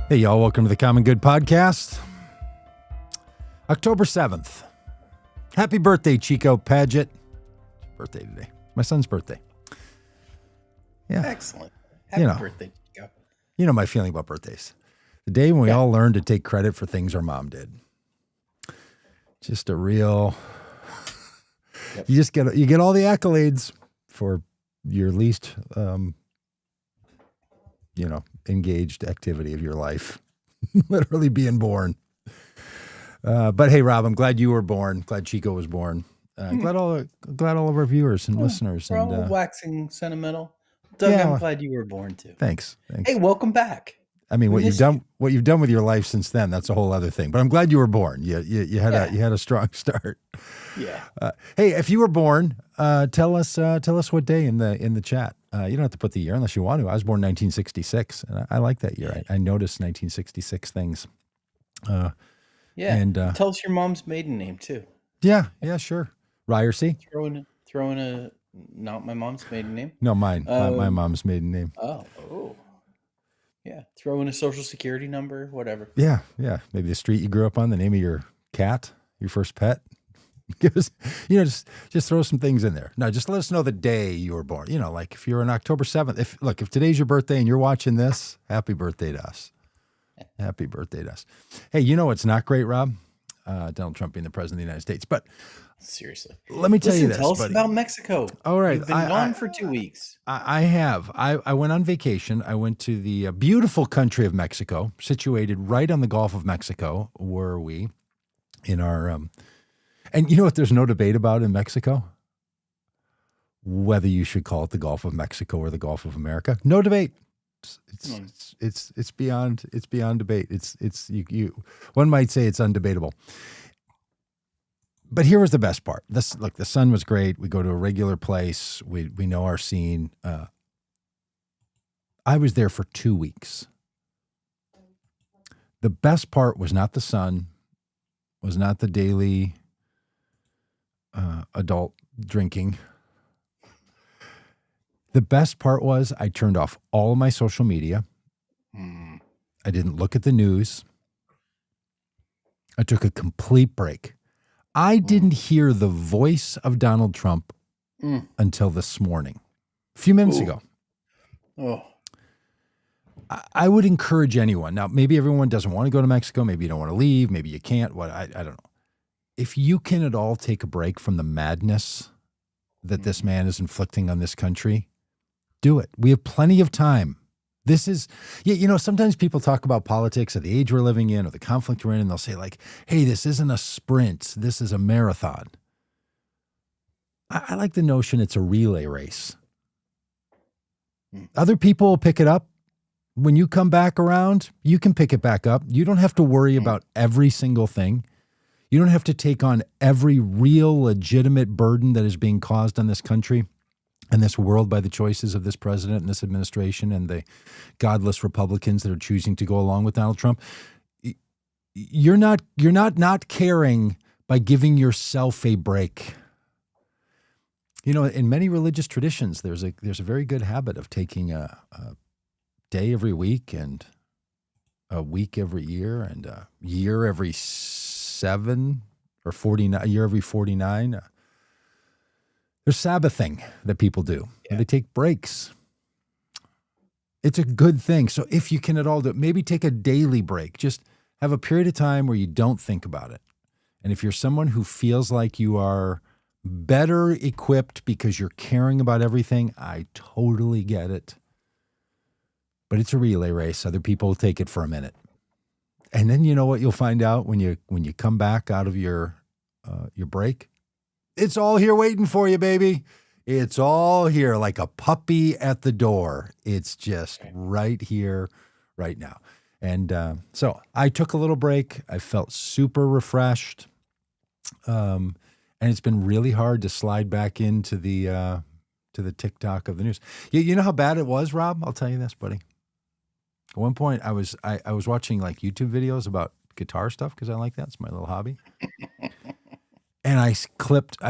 Hey, y'all. Welcome to the Common Good Podcast. October 7th. Happy birthday, Chico Pagitt. Birthday today. My son's birthday. Yeah. Excellent. Happy birthday, Chico. You know my feeling about birthdays. The day when we all learn to take credit for things our mom did. Just a real... Yep. You get all the accolades for your least... engaged activity of your life, literally being born. But hey, Rob, I'm glad you were born. Glad Chico was born. Glad all of our viewers and listeners. We're all And waxing sentimental. Doug, I'm glad you were born too. Thanks. Hey, welcome back. I mean, what you've done with your life since then, that's a whole other thing. But I'm glad you were born. You had a strong start. Yeah. Hey, if you were born, tell us what day in the chat. You don't have to put the year unless you want to. I was born 1966, and I like that year. I noticed 1966 things. And tell us your mom's maiden name too. Yeah, sure. Ryerse. Throw in a not my mom's maiden name. No, mine. My mom's maiden name. Oh. Yeah. Throw in a social security number, whatever. Yeah. Maybe the street you grew up on, the name of your cat, your first pet. Give us, just throw some things in there. No, just let us know the day you were born. Like if you're on October 7th, if today's your birthday and you're watching this, happy birthday to us. Happy birthday to us. Hey, you know what's not great, Rob? Donald Trump being the president of the United States. But seriously, let me tell you this. Tell us buddy. about Mexico. All right. You've been gone for 2 weeks. I have. I went on vacation. I went to the beautiful country of Mexico, situated right on the Gulf of Mexico, were we, in our... And you know what there's no debate about in Mexico? Whether you should call it the Gulf of Mexico or the Gulf of America. No debate. It's beyond debate. It's one might say it's undebatable. But here was the best part. The sun was great. We go to a regular place. We know our scene. I was there for 2 weeks. The best part was not the sun, was not the daily adult drinking. The best part was I turned off all of my social media. I didn't look at the news. I took a complete break. I didn't hear the voice of Donald Trump until this morning, a few minutes ago. Oh. I would encourage anyone. Now, maybe everyone doesn't want to go to Mexico. Maybe you don't want to leave. Maybe you can't. I don't know. If you can at all take a break from the madness that this man is inflicting on this country, do it. We have plenty of time. This is, sometimes people talk about politics at the age we're living in or the conflict we're in, and they'll say like, hey, this isn't a sprint. This is a marathon. I like the notion it's a relay race. Other people will pick it up. When you come back around, you can pick it back up. You don't have to worry about every single thing. You don't have to take on every real legitimate burden that is being caused on this country and this world by the choices of this president and this administration and the godless Republicans that are choosing to go along with Donald Trump. You're not caring by giving yourself a break. In many religious traditions, there's a very good habit of taking a day every week and a week every year and a year every 7 or 49, a year every 49. There's Sabbathing that people do. Yeah. They take breaks. It's a good thing. So if you can at all do it, maybe take a daily break. Just have a period of time where you don't think about it. And if you're someone who feels like you are better equipped because you're caring about everything, I totally get it. But it's a relay race. Other people will take it for a minute. And then you know what you'll find out when you come back out of your break? It's all here waiting for you, baby. It's all here like a puppy at the door. It's just right here, right now. And so I took a little break. I felt super refreshed. And it's been really hard to slide back into the TikTok of the news. You know how bad it was, Rob? I'll tell you this, buddy. At one point, I was watching like YouTube videos about guitar stuff because I like that. It's my little hobby. And I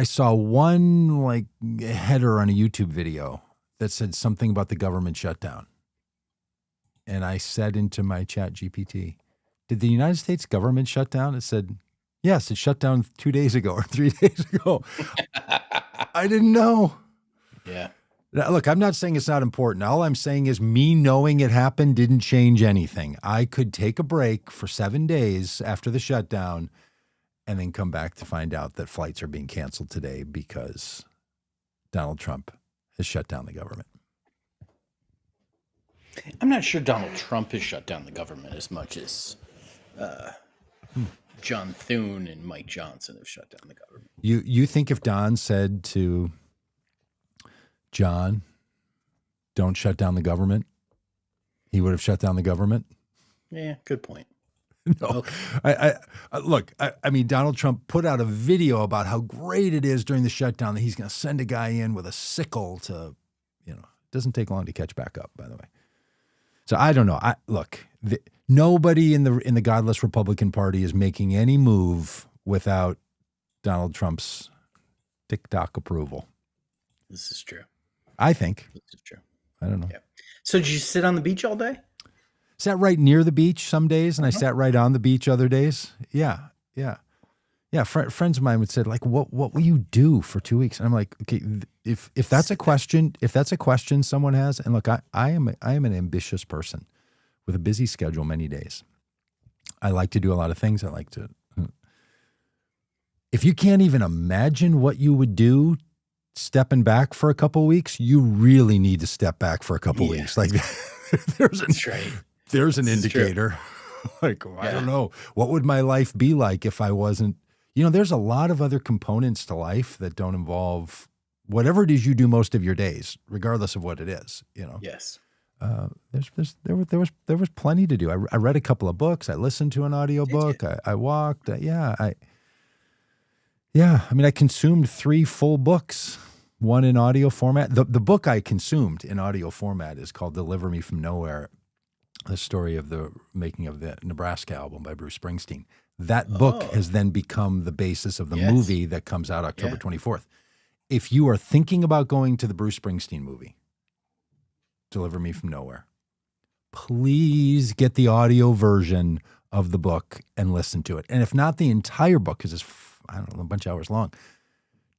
saw one like header on a YouTube video that said something about the government shutdown. and I said into my chat GPT, did the United States government shut down? It said, yes, it shut down 2 days ago or 3 days ago. I didn't know. Yeah. Now, look, I'm not saying it's not important. All I'm saying is me knowing it happened didn't change anything. I could take a break for 7 days after the shutdown and then come back to find out that flights are being canceled today because Donald Trump has shut down the government. I'm not sure Donald Trump has shut down the government as much as John Thune and Mike Johnson have shut down the government. You think if Don said to John, don't shut down the government, he would have shut down the government? Yeah, good point. No. Okay. Look, I mean, Donald Trump put out a video about how great it is during the shutdown that he's going to send a guy in with a sickle to, it doesn't take long to catch back up, by the way. So I don't know. Nobody in the godless Republican Party is making any move without Donald Trump's TikTok approval. This is true. I think. This is true. I don't know. Yeah. So did you sit on the beach all day? Sat right near the beach some days, and I sat right on the beach other days. Yeah. Friends of mine would say, like, what will you do for 2 weeks? And I'm like, okay, if that's a question, someone has, and look, I am an ambitious person with a busy schedule many days. I like to do a lot of things. If you can't even imagine what you would do stepping back for a couple of weeks, you really need to step back for a couple of weeks. Like there's an indicator. Like, I don't know. What would my life be like if I wasn't, there's a lot of other components to life that don't involve whatever it is you do most of your days, regardless of what it is, Yes. There was plenty to do. I read a couple of books. I listened to an audiobook. I walked. I mean, I consumed 3 full books, one in audio format. The book I consumed in audio format is called Deliver Me From Nowhere, the story of the making of the Nebraska album by Bruce Springsteen. That book has then become the basis of the movie that comes out October 24th. If you are thinking about going to the Bruce Springsteen movie, Deliver Me From Nowhere, please get the audio version of the book and listen to it. And if not the entire book, because it's, a bunch of hours long,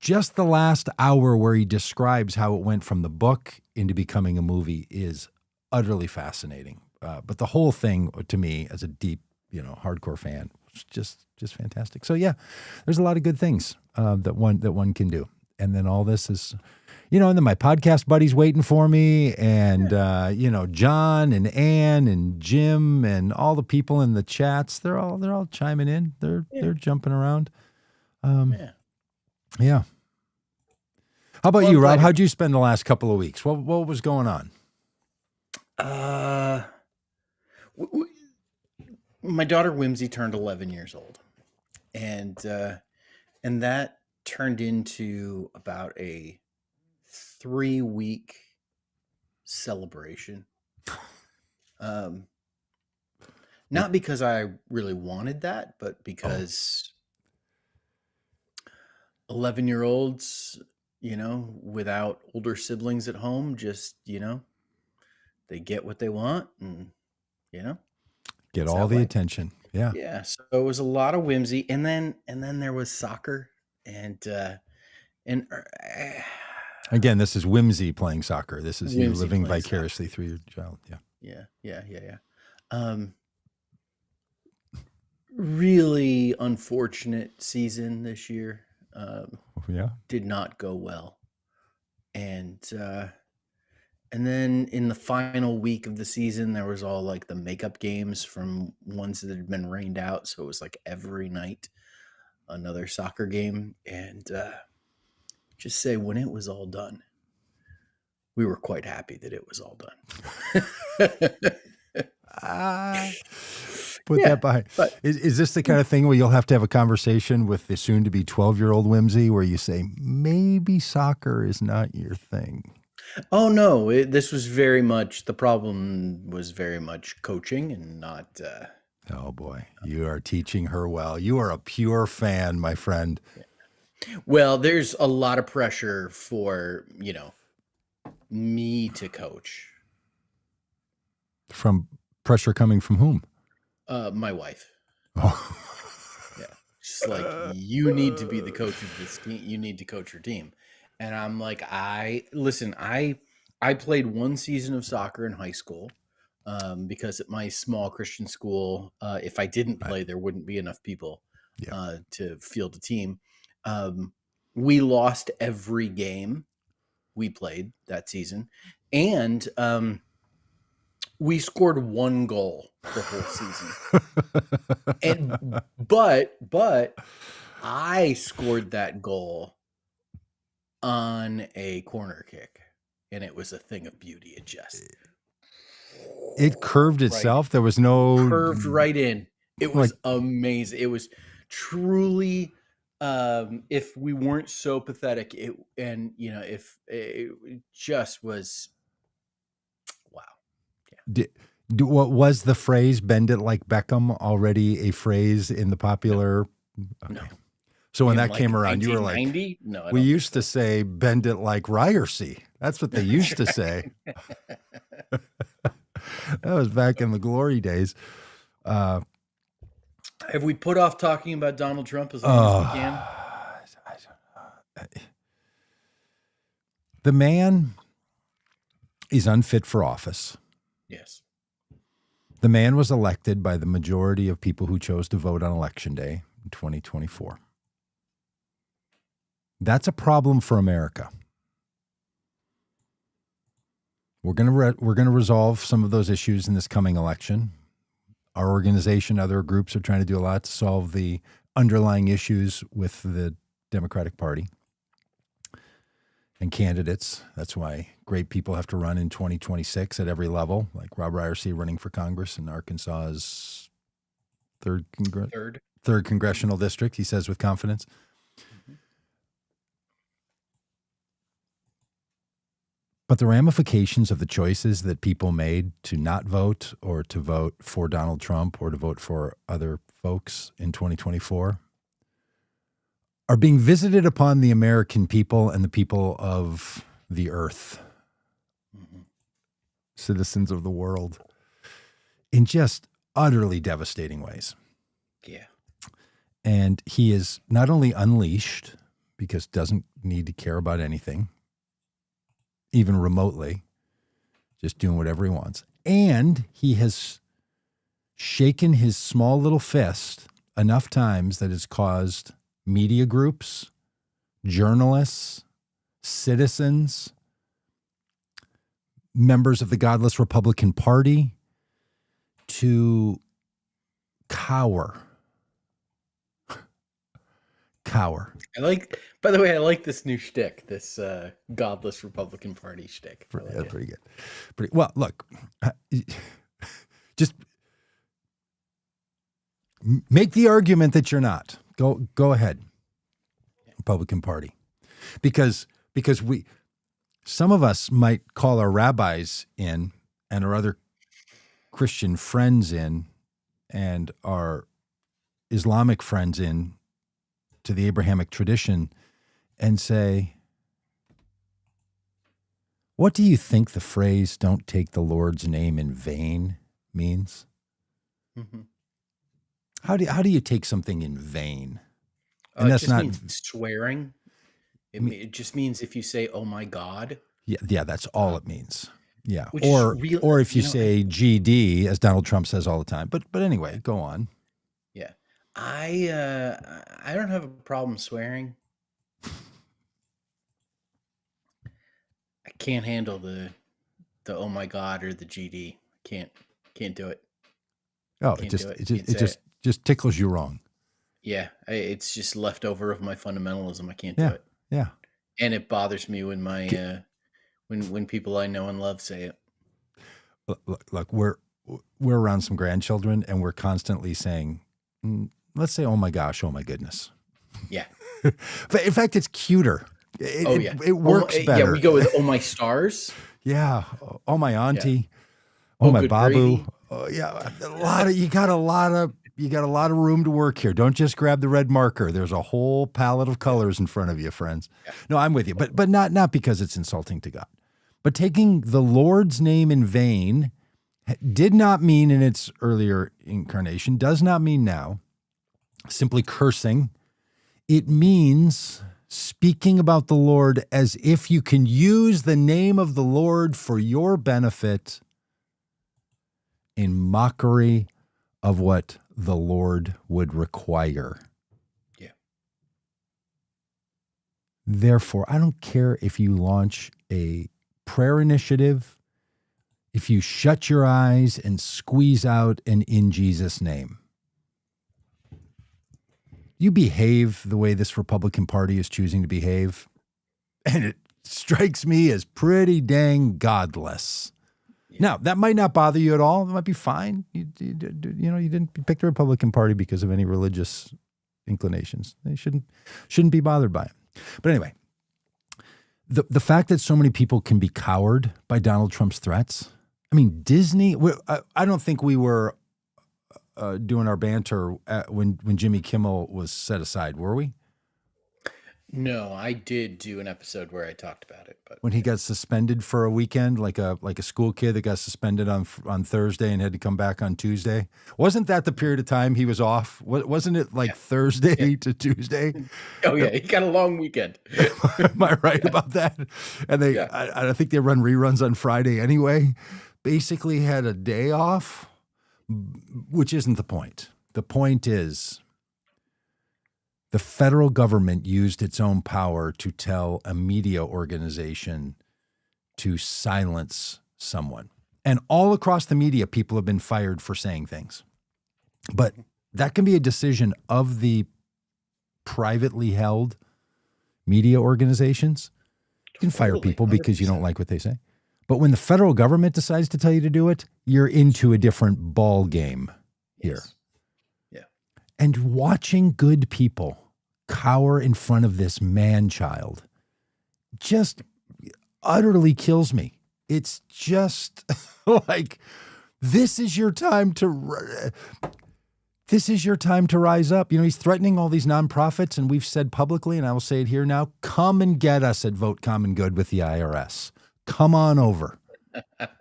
just the last hour where he describes how it went from the book into becoming a movie is utterly fascinating. But the whole thing, to me, as a deep, hardcore fan, was just fantastic. So yeah, there's a lot of good things that one can do. And then all this is, and then my podcast buddies waiting for me, and John and Ann and Jim and all the people in the chats, they're all chiming in. They're jumping around. Yeah. How about you, Rob? How'd you spend the last couple of weeks? What was going on? My daughter Whimsy turned 11 years old, and that turned into about a 3-week celebration. Not because I really wanted that, but because 11-year-olds, without older siblings at home, just, they get what they want, and, get all the attention. Yeah. Yeah. So it was a lot of whimsy. And then there was soccer, and again, this is whimsy playing soccer. This is you living vicariously through your child. Yeah. Really unfortunate season this year. Did not go well. And then in the final week of the season, there was all like the makeup games from ones that had been rained out. So it was like every night another soccer game. And just say, when it was all done, we were quite happy that it was all done. Put that behind. But is this the kind of thing where you'll have to have a conversation with the soon-to-be 12-year-old Whimsy where you say, maybe soccer is not your thing? Oh, no. This was very much, the problem was very much coaching and not... oh, boy. You are teaching her well. You are a pure fan, my friend. Well, there's a lot of pressure for, me to coach. From Pressure coming from whom? My wife. Oh. Yeah. She's like, you need to be the coach of this team. You need to coach your team. And I'm like, I played one season of soccer in high school because at my small Christian school, if I didn't play, there wouldn't be enough people to field a team. We lost every game we played that season. And we scored one goal the whole season. But I scored that goal on a corner kick, and it was a thing of beauty. It curved itself. There was no curved right in. It was amazing. It was truly, if we weren't so pathetic, if it just was, wow. Yeah. What was the phrase, bend it like Beckham, already a phrase in the popular? No. So when that came around, you were like, no, we used to say, bend it like Ryerse. That's what they used to say. That was back in the glory days. Have we put off talking about Donald Trump as long as we can? The man is unfit for office. Yes. The man was elected by the majority of people who chose to vote on Election Day in 2024. That's a problem for America. We're going to resolve some of those issues in this coming election. Our organization, other groups are trying to do a lot to solve the underlying issues with the Democratic Party and candidates. That's why great people have to run in 2026 at every level, like Robb Ryerse running for Congress in Arkansas's third congressional district, he says with confidence. Mm-hmm. But the ramifications of the choices that people made to not vote or to vote for Donald Trump or to vote for other folks in 2024 are being visited upon the American people and the people of the earth, citizens of the world, in just utterly devastating ways. Yeah. And he is not only unleashed because doesn't need to care about anything, even remotely, just doing whatever he wants. And he has shaken his small little fist enough times that it's caused media groups, journalists, citizens, members of the godless Republican Party to cower. By the way, I like this new shtick, this godless Republican Party shtick. That's pretty good. Well, look, just make the argument that you're not. Go ahead, Republican Party, because some of us might call our rabbis in and our other Christian friends in and our Islamic friends in to the Abrahamic tradition and say, what do you think the phrase "don't take the Lord's name in vain" means? Mm-hmm. How do you take something in vain? And that's not means swearing. It just means if you say, "Oh my God." Yeah, that's all it means. Yeah, or if you say GD, as Donald Trump says all the time. But anyway, go on. Yeah, I don't have a problem swearing. I can't handle the "oh my God" or the GD. Can't do it. Oh, it just tickles you wrong. Yeah, it's just leftover of my fundamentalism. I can't do it. Yeah, and it bothers me when my when people I know and love say it. Look, we're around some grandchildren, and we're constantly saying, let's say, "Oh my gosh," "Oh my goodness." Yeah. But in fact, it's cuter. It works better. Yeah, we go with "Oh my stars." Yeah. "Oh my auntie." Yeah. "Oh my babu." Oh, yeah. You got a lot of room to work here. Don't just grab the red marker. There's a whole palette of colors in front of you, friends. Yeah. No, I'm with you, but not because it's insulting to God. But taking the Lord's name in vain did not mean in its earlier incarnation, does not mean now, simply cursing. It means speaking about the Lord as if you can use the name of the Lord for your benefit in mockery of what the Lord would require. Yeah. Therefore, I don't care if you launch a prayer initiative, if you shut your eyes and squeeze out an "in Jesus' name." You behave the way this Republican Party is choosing to behave, and it strikes me as pretty dang godless. Yeah. Now, that might not bother you at all. It might be fine. You didn't pick the Republican Party because of any religious inclinations. They shouldn't be bothered by it. But anyway, the fact that so many people can be cowed by Donald Trump's threats. I mean, Disney. I don't think we were doing our banter when Jimmy Kimmel was set aside, were we? No, I did do an episode where I talked about it, but when he got suspended for a weekend, like a school kid that got suspended on Thursday and had to come back on Tuesday. Wasn't that the period of time he was off? Wasn't it like Thursday to Tuesday? Oh yeah, he got a long weekend. Am I right about that? And I think they run reruns on Friday anyway. Basically had a day off, which isn't the point. The point is, the federal government used its own power to tell a media organization to silence someone. And all across the media, people have been fired for saying things. But that can be a decision of the privately held media organizations. You can fire people because you don't like what they say. But when the federal government decides to tell you to do it, you're into a different ball game here. Yeah. And watching good people cower in front of this man-child just utterly kills me. It's just like, this is your time to rise up. You know, he's threatening all these nonprofits, and we've said publicly, and I will say it here now, come and get us at Vote Common Good with the IRS. Come on over.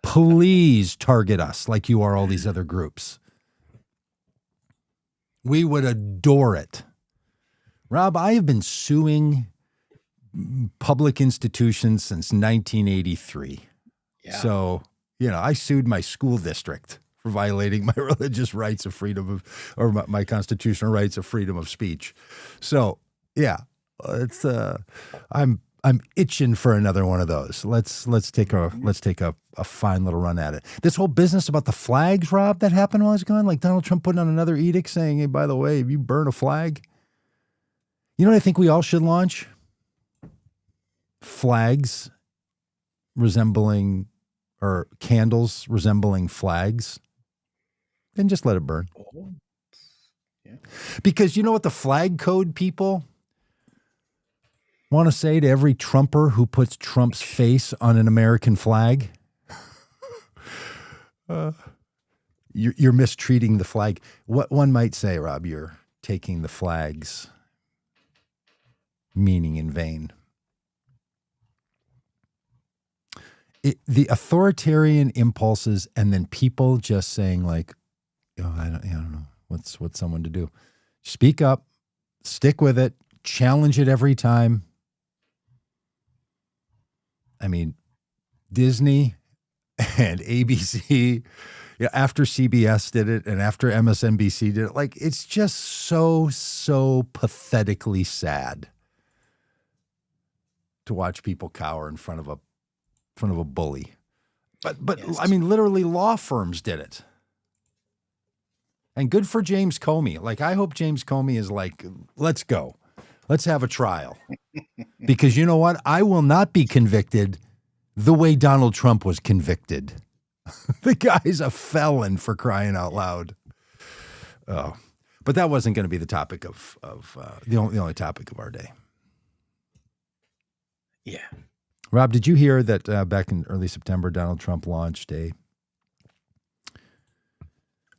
Please target us like you are all these other groups. We would adore it. Rob, I have been suing public institutions since 1983. Yeah. So, I sued my school district for violating my religious rights of freedom or my constitutional rights of freedom of speech. So, yeah, it's I'm itching for another one of those. Let's take a fine little run at it. This whole business about the flags, Rob, that happened while I was gone, like Donald Trump putting on another edict saying, "Hey, by the way, if you burn a flag," you know what I think we all should launch? Flags resembling, or candles resembling flags, and just let it burn. Yeah. Because you know what the flag code people want to say to every Trumper who puts Trump's face on an American flag? You're mistreating the flag. What one might say, Rob, you're taking the flag's meaning in vain. The authoritarian impulses, and then people just saying like, I don't know what's someone to do. Speak up, stick with it, challenge it every time. I mean, Disney and ABC, after CBS did it and after MSNBC did it, like, it's just so pathetically sad to watch people cower in front of a bully. But yes. I mean, literally law firms did it. And good for James Comey. Like, I hope James Comey is like, let's go. Let's have a trial. Because you know what? I will not be convicted the way Donald Trump was convicted. The guy's a felon, for crying out loud. Oh, but that wasn't going to be the topic of the only topic of our day. Yeah. Rob, did you hear that back in early September, Donald Trump launched a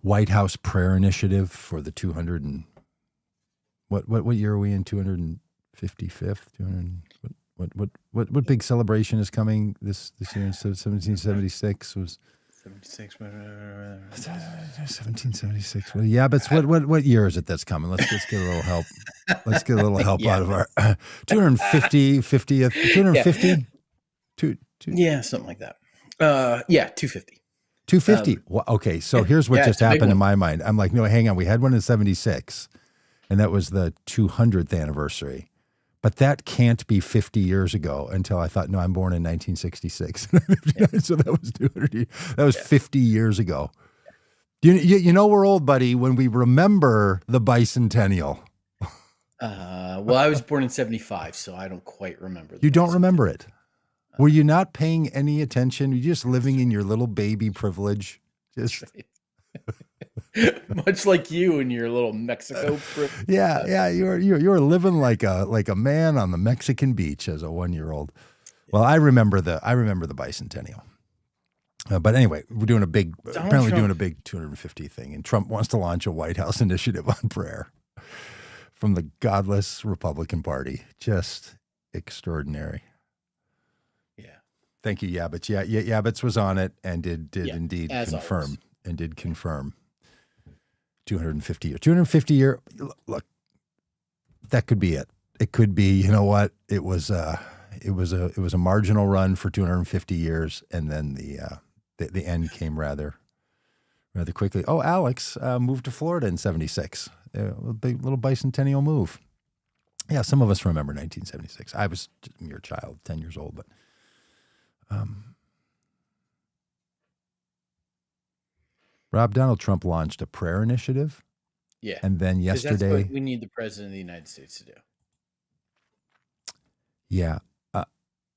White House prayer initiative for the 200 and what year are we in? 255th? 200 what big celebration is coming this year? So 1776 was 76. 1776. Well, yeah, but what year is it that's coming? Let's get a little help. Let's get a little help out of our 250th, 250? Yeah, something like that. 250. 250. Okay, so here's what just happened in my mind. I'm like, no, hang on. We had one in 76, and that was the 200th anniversary. But that can't be 50 years ago until I thought, no, I'm born in 1966. So that was 200. That was 50 years ago. You know we're old, buddy, when we remember the bicentennial. Well, I was born in 75, so I don't quite remember. You don't remember it? Were you not paying any attention? Were you just living in your little baby privilege? Just much like you and your little Mexico privilege. Yeah. You were living like a man on the Mexican beach as a 1-year-old. Well, I remember the bicentennial. But anyway, we're doing a big 250 thing, and Trump wants to launch a White House initiative on prayer from the godless Republican Party. Just extraordinary. Yeah. Thank you, Yabbits. Yeah, Yabbits was on it and did indeed confirm always. And did confirm 250 year. 250 year. Look, that could be it. It could be. You know what? It was a marginal run for 250 years, and then the end came rather quickly. Oh, Alex moved to Florida in 76. A big little bicentennial move. Yeah, some of us remember 1976. I was just a mere child, 10 years old, but Rob, Donald Trump launched a prayer initiative. Yeah. And then yesterday, that's what we need the president of the United States to do. Yeah.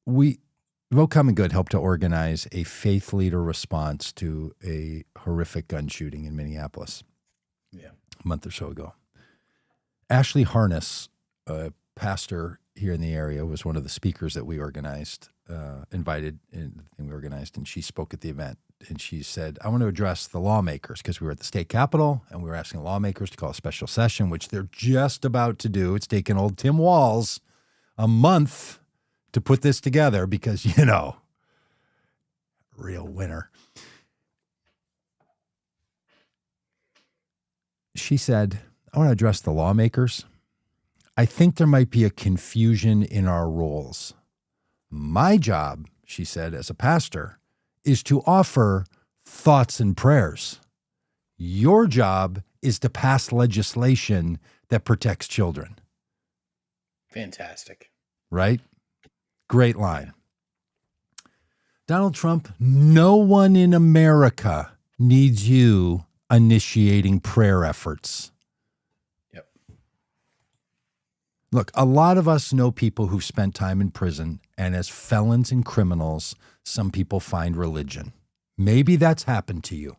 Vote Common Good helped to organize a faith leader response to a horrific gun shooting in Minneapolis. Yeah. A month or so ago. Ashley Harness, a pastor here in the area, was one of the speakers that we organized, invited, and we organized, and she spoke at the event. And she said, I want to address the lawmakers, because we were at the state capitol and we were asking lawmakers to call a special session, which they're just about to do. It's taken old Tim Walz a month to put this together because, real winner. She said, I want to address the lawmakers. I think there might be a confusion in our roles. My job, she said, as a pastor, is to offer thoughts and prayers. Your job is to pass legislation that protects children. Fantastic. Right? Great line. Donald Trump, no one in America needs you initiating prayer efforts. Yep. Look, a lot of us know people who've spent time in prison, and as felons and criminals, some people find religion. Maybe that's happened to you.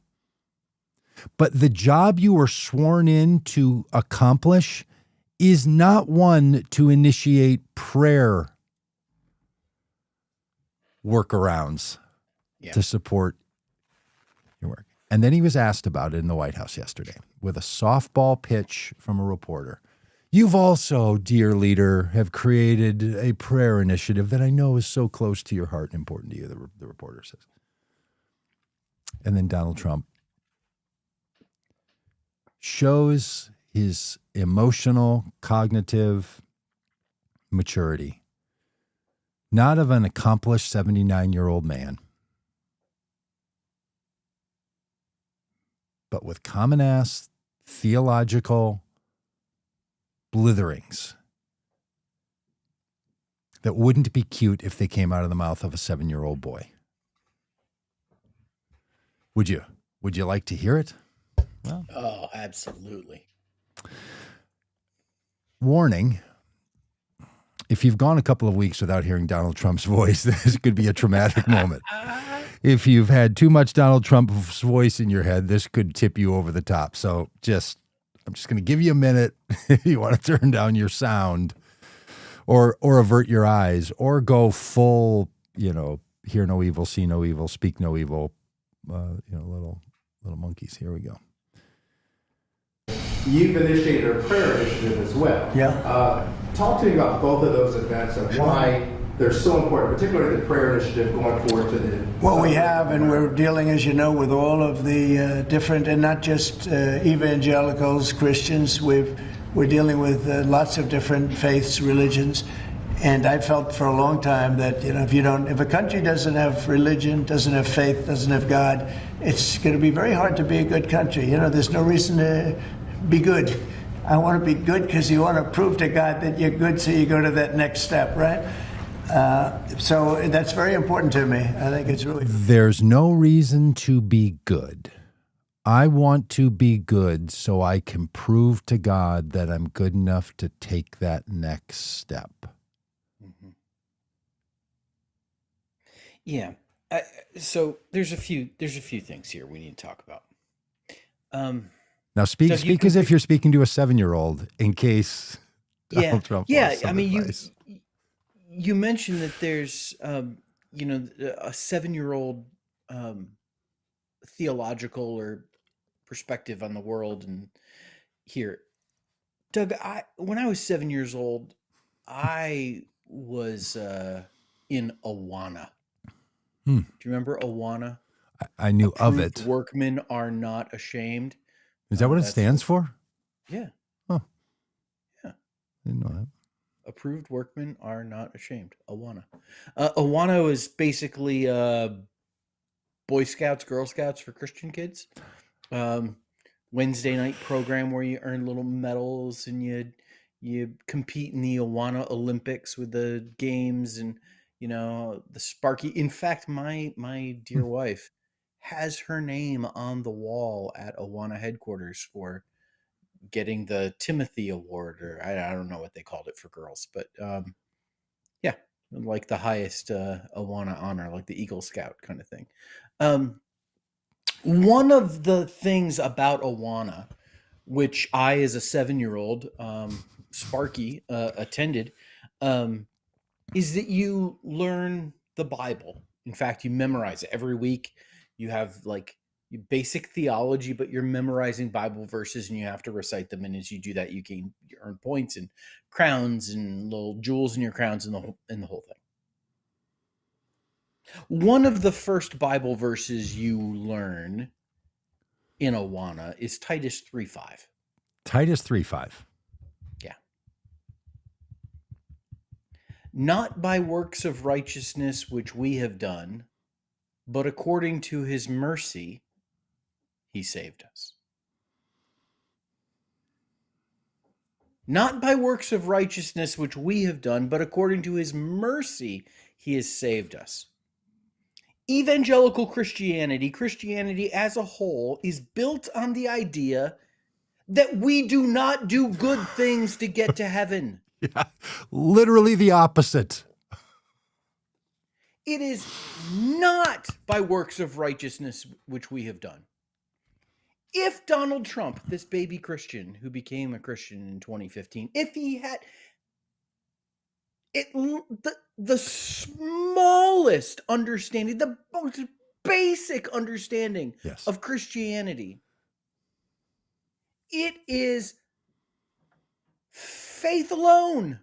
But the job you were sworn in to accomplish is not one to initiate prayer workarounds to support your work. And then he was asked about it in the White House yesterday with a softball pitch from a reporter. You've also, dear leader, have created a prayer initiative that I know is so close to your heart and important to you, the reporter says. And then Donald Trump shows his emotional, cognitive maturity, not of an accomplished 79-year-old man, but with common-ass theological blitherings that wouldn't be cute if they came out of the mouth of a 7-year-old boy. Would you like to hear it? Well, oh, absolutely. Warning. If you've gone a couple of weeks without hearing Donald Trump's voice, this could be a traumatic moment. If you've had too much Donald Trump's voice in your head, this could tip you over the top. So I'm just going to give you a minute if you want to turn down your sound or avert your eyes or go full, hear no evil, see no evil, speak no evil, little monkeys. Here we go. You've initiated a prayer initiative as well. Yeah. Talk to me about both of those events and why that are so important, particularly the prayer initiative going forward to the... Well, we have, and we're dealing, as you know, with all of the different, and not just evangelicals, Christians. We're dealing with lots of different faiths, religions, and I felt for a long time that if a country doesn't have religion, doesn't have faith, doesn't have God, it's going to be very hard to be a good country. There's no reason to be good. I want to be good because you want to prove to God that you're good, so you go to that next step, right? So that's very important to me. I think it's really... There's no reason to be good. I want to be good so I can prove to God that I'm good enough to take that next step. Mm-hmm. Yeah. So there's a few things here we need to talk about. Now speak as if you're speaking to a 7-year-old in case Donald Trump wants some advice. You mentioned that there's, a 7-year-old theological or perspective on the world. And here, Doug, when I was 7 years old, I was in Awana. Do you remember Awana? I knew of it. Workmen are not ashamed. Is that what it stands for? Yeah. Oh. Yeah. Didn't know that. Approved workmen are not ashamed. Awana. Awana was basically Boy Scouts, Girl Scouts for Christian kids. Wednesday night program where you earn little medals and you compete in the Awana Olympics with the games and the Sparky. In fact, my dear wife has her name on the wall at Awana headquarters for getting the Timothy Award, or I don't know what they called it for girls, but yeah, like the highest Awana honor, like the Eagle Scout kind of thing. One of the things about Awana, which I, as a 7-year-old, Sparky, attended, is that you learn the Bible. In fact, you memorize it every week. You have basic theology, but you're memorizing Bible verses and you have to recite them. And as you do that, you earn points and crowns and little jewels in your crowns and the whole thing. One of the first Bible verses you learn in Awana is Titus 3:5. Titus 3:5. Yeah. Not by works of righteousness which we have done, but according to his mercy, he saved us. Not by works of righteousness which we have done, but according to his mercy, he has saved us. Evangelical Christianity as a whole, is built on the idea that we do not do good things to get to heaven. Yeah, literally the opposite. It is not by works of righteousness which we have done. If Donald Trump, this baby Christian who became a Christian in 2015, if he had the smallest understanding, the most basic understanding of Christianity, it is faith alone.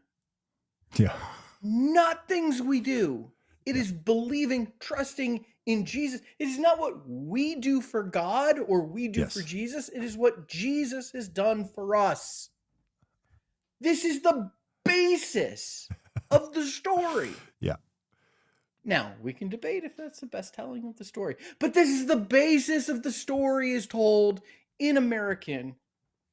Yeah. Not things we do. It is believing, trusting in Jesus. It is not what we do for God or we do for Jesus. It is what Jesus has done for us. This is the basis of the story. Yeah. Now, we can debate if that's the best telling of the story, but this is the basis of the story is told in American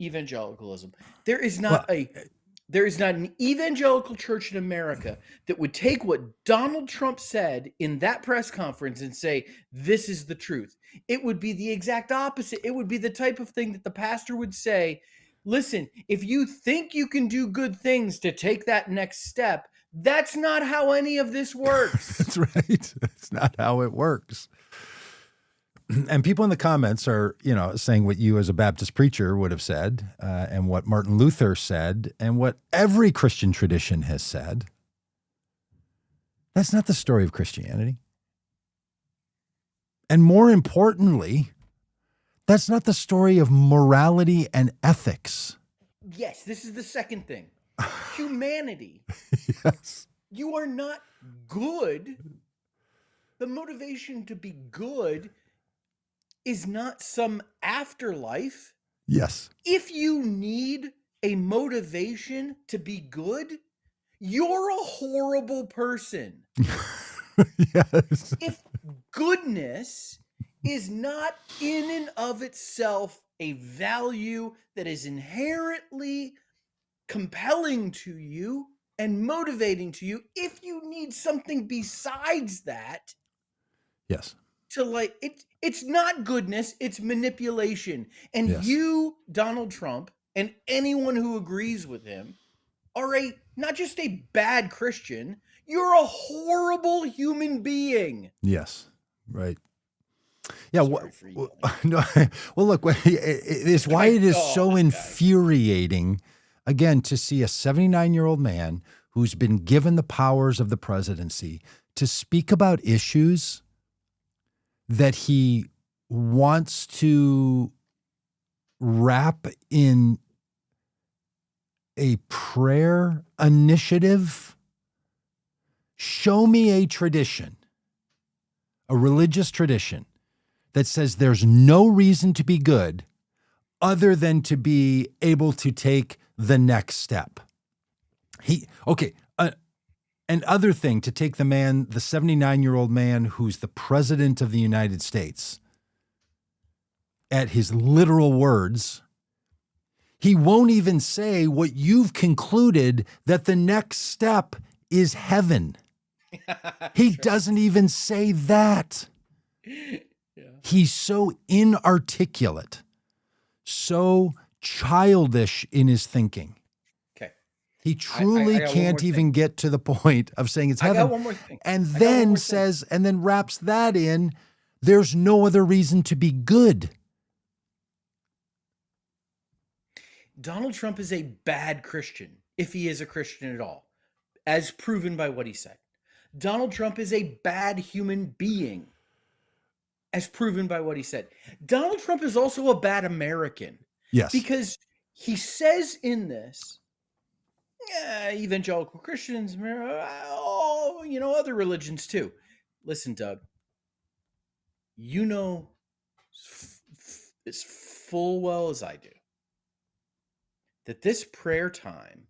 evangelicalism. There is not an evangelical church in America that would take what Donald Trump said in that press conference and say, this is the truth. It would be the exact opposite. It would be the type of thing that the pastor would say, listen, if you think you can do good things to take that next step, that's not how any of this works. That's right. That's not how it works. And people in the comments are, saying what you as a Baptist preacher would have said, and what Martin Luther said, and what every Christian tradition has said. That's not the story of Christianity. And more importantly, that's not the story of morality and ethics. Yes, this is the second thing. Humanity. Yes. You are not good. The motivation to be good is not some afterlife. Yes. If you need a motivation to be good, you're a horrible person. Yes. If goodness is not in and of itself a value that is inherently compelling to you and motivating to you, if you need something besides that Yes. to like it's not goodness, it's manipulation. And Yes. you, Donald Trump, and anyone who agrees with him are not just a bad Christian, you're a horrible human being. Yes. Right. Yeah. Sorry for yelling. No, well, look, it's why it is so infuriating, again, to see a 79-year-old man who's been given the powers of the presidency to speak about issues that he wants to wrap in a prayer initiative. Show me a tradition, a religious tradition that says there's no reason to be good other than to be able to take the next step. An other thing to take the 79-year-old man who's the president of the United States at his literal words. He won't even say what you've concluded, that the next step is heaven. He doesn't even say that. Yeah. He's so inarticulate, so childish in his thinking. Okay. He truly I got one can't more even thing. get to the point of saying it's I heaven. got one more thing. And I got one then more says, and then wraps that in, there's no other reason to be good. Donald Trump is a bad Christian, if he is a Christian at all, as proven by what he said. Donald Trump is a bad human being, as proven by what he said. Donald Trump is also a bad American. Yes. Because he says in this, evangelical Christians, other religions too. Listen, Doug, you know as full well as I do that this prayer time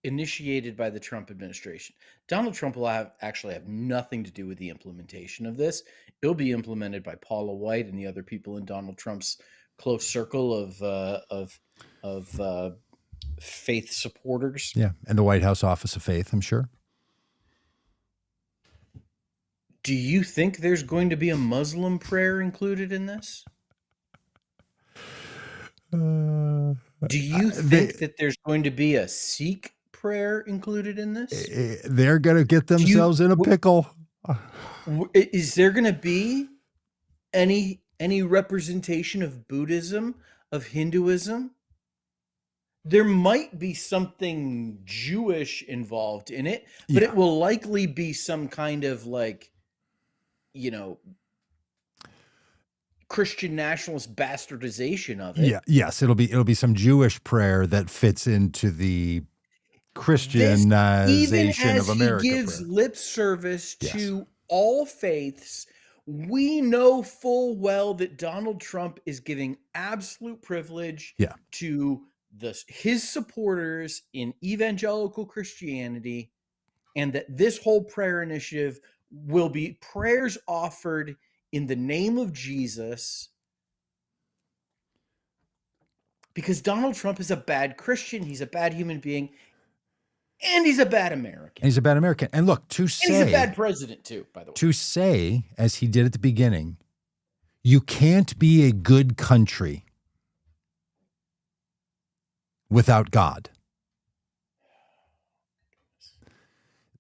initiated by the Trump administration, Donald Trump will actually have nothing to do with the implementation of this. It'll be implemented by Paula White and the other people in Donald Trump's close circle of faith supporters. Yeah, and the White House Office of Faith, I'm sure. Do you think there's going to be a Muslim prayer included in this? Do you think that there's going to be a Sikh prayer included in this? They're going to get themselves in a pickle. Is there going to be any representation of Buddhism, of Hinduism? There might be something Jewish involved in it, but it will likely be some kind of Christian nationalist bastardization of it. Yeah, yes, it'll be some Jewish prayer that fits into the Christianization of America. Even as he gives lip service Yes. to all faiths, we know full well that Donald Trump is giving absolute privilege to his supporters in evangelical Christianity, and that this whole prayer initiative will be prayers offered in the name of Jesus, because Donald Trump is a bad Christian, he's a bad human being, and he's a bad American. And look, he's a bad president too, by the way. To say, as he did at the beginning, you can't be a good country without God.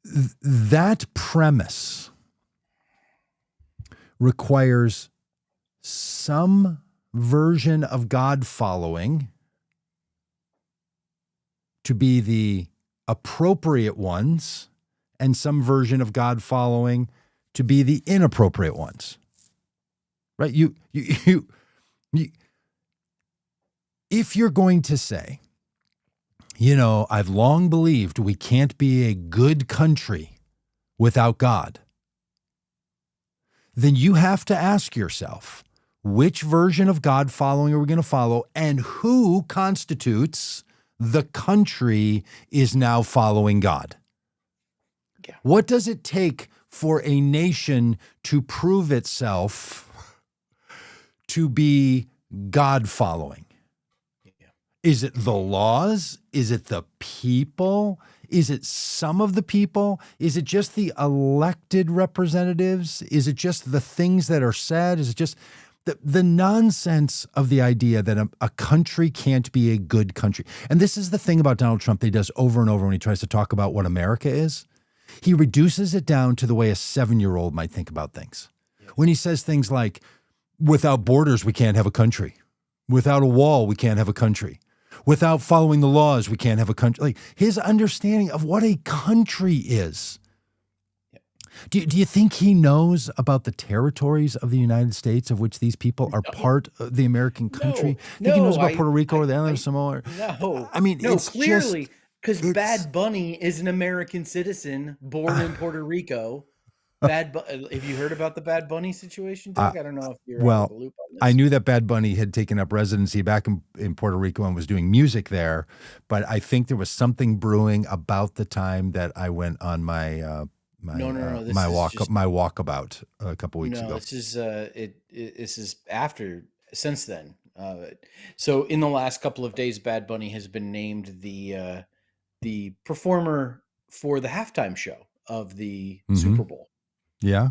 That premise requires some version of God following to be the appropriate ones, and some version of God following to be the inappropriate ones. Right? You if you're going to say, I've long believed we can't be a good country without God. Then you have to ask yourself, which version of God following are we going to follow, and who constitutes the country is now following God? Yeah. What does it take for a nation to prove itself to be God following? Yeah. Is it the laws? Is it the people? Is it some of the people? Is it just the elected representatives? Is it just the things that are said? Is it just the nonsense of the idea that a country can't be a good country? And this is the thing about Donald Trump that he does over and over when he tries to talk about what America is. He reduces it down to the way a 7-year-old might think about things. When he says things like, without borders, we can't have a country. Without a wall, we can't have a country. Without following the laws, we can't have a country. Like, his understanding of what a country is. Do you think he knows about the territories of the United States of which these people are part of the American country? Do you think he knows about Puerto Rico or the island of Samoa? No. I mean, no, it's clearly, because it's- Bad Bunny is an American citizen born in Puerto Rico. Have you heard about the Bad Bunny situation, Doug? I don't know if you're out of the loop on this. I knew that Bad Bunny had taken up residency back in Puerto Rico and was doing music there, but I think there was something brewing about the time that I went on my my walkabout a couple weeks ago. This is this is after since then. So in the last couple of days, Bad Bunny has been named the performer for the halftime show of the Super Bowl. Yeah.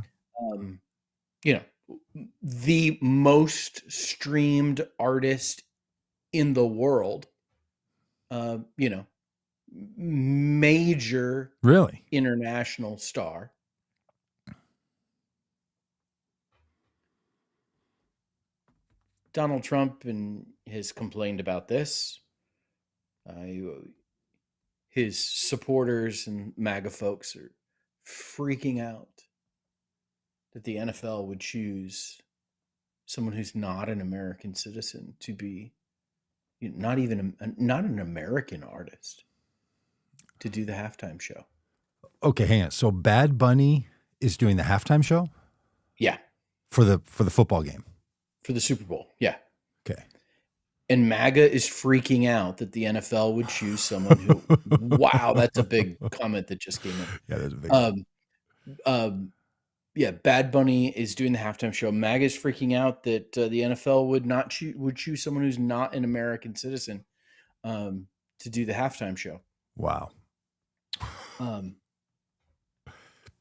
The most streamed artist in the world. Major Really? international star. Donald Trump has complained about this. His supporters and MAGA folks are freaking out that the NFL would choose someone who's not an American citizen to be not an American artist to do the halftime show. Okay, hang on. So Bad Bunny is doing the halftime show? Yeah. For the football game. For the Super Bowl. Yeah. Okay. And MAGA is freaking out that the NFL would choose someone who wow, that's a big comment that just came in. Yeah, that's a big yeah, Bad Bunny is doing the halftime show. MAGA is freaking out that the NFL would choose someone who's not an American citizen to do the halftime show. Wow.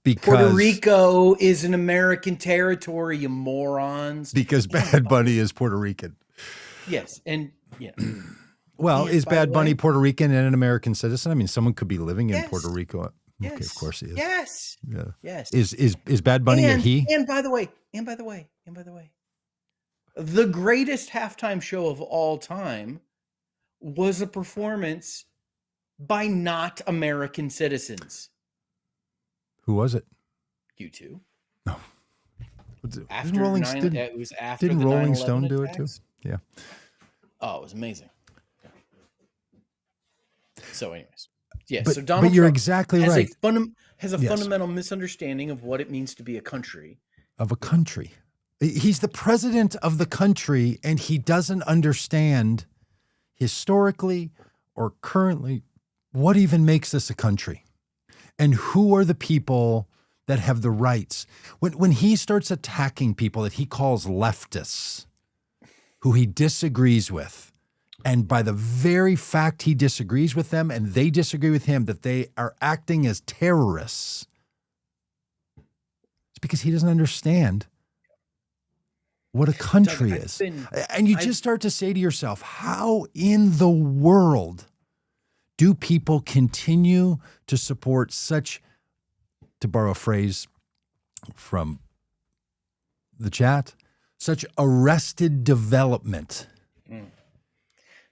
Because Puerto Rico is an American territory, you morons. Because Bad Bunny is Puerto Rican. Yes, and yeah. Well, Yes, is by the Bad Bunny way. Puerto Rican and an American citizen? I mean, someone could be living in Yes. Puerto Rico. Yes. Okay, of course he is. Yes. Yeah. Yes. Is Bad Bunny a he? And by the way, the greatest halftime show of all time was a performance by not American citizens. Who was it? U2. No. After Didn't Rolling, it was after didn't the Rolling 9/11 Stone do it too? attacks. Yeah. Oh, it was amazing. So, anyways, yeah. But, so Donald but you're Trump exactly has right. has a Yes. fundamental misunderstanding of what it means to be a country. Of a country. He's the president of the country, and he doesn't understand historically or currently what even makes this a country. And who are the people that have the rights? When he starts attacking people that he calls leftists, who he disagrees with, and by the very fact he disagrees with them and they disagree with him, that they are acting as terrorists, it's because he doesn't understand what a country Doug, is. And you just start to say to yourself, how in the world do people continue to support such, to borrow a phrase from the chat, such arrested development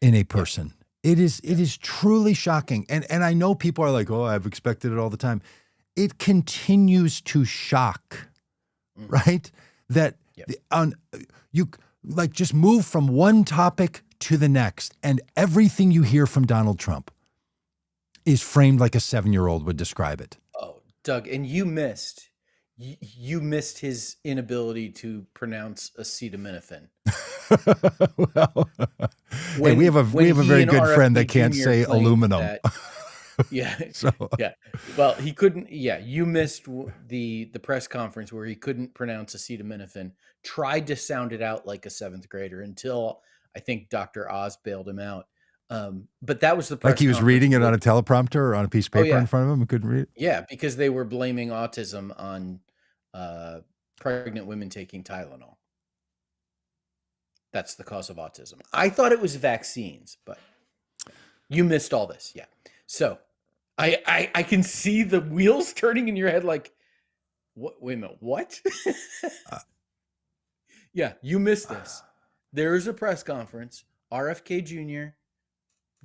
in a person? It is truly shocking. And I know people are like, oh, I've expected it all the time. It continues to shock, right? That you like just move from one topic to the next, and everything you hear from Donald Trump is framed like a 7-year-old would describe it. Oh, Doug, and you missed his inability to pronounce acetaminophen. Well, hey, we have a very good friend that can't Jr. say claimed aluminum. that- yeah, So yeah. Well, he couldn't. Yeah, you missed the press conference where he couldn't pronounce acetaminophen. Tried to sound it out like a 7th grader until I think Dr. Oz bailed him out. But that was the press like he was conference reading it where- on a teleprompter or on a piece of paper yeah. in front of him and couldn't read it. Yeah, because they were blaming autism on pregnant women taking Tylenol. That's the cause of autism. I thought it was vaccines, but you missed all this. Yeah. So I can see the wheels turning in your head like, what? Wait a minute, what? Yeah, you missed this. There is a press conference, RFK Jr.,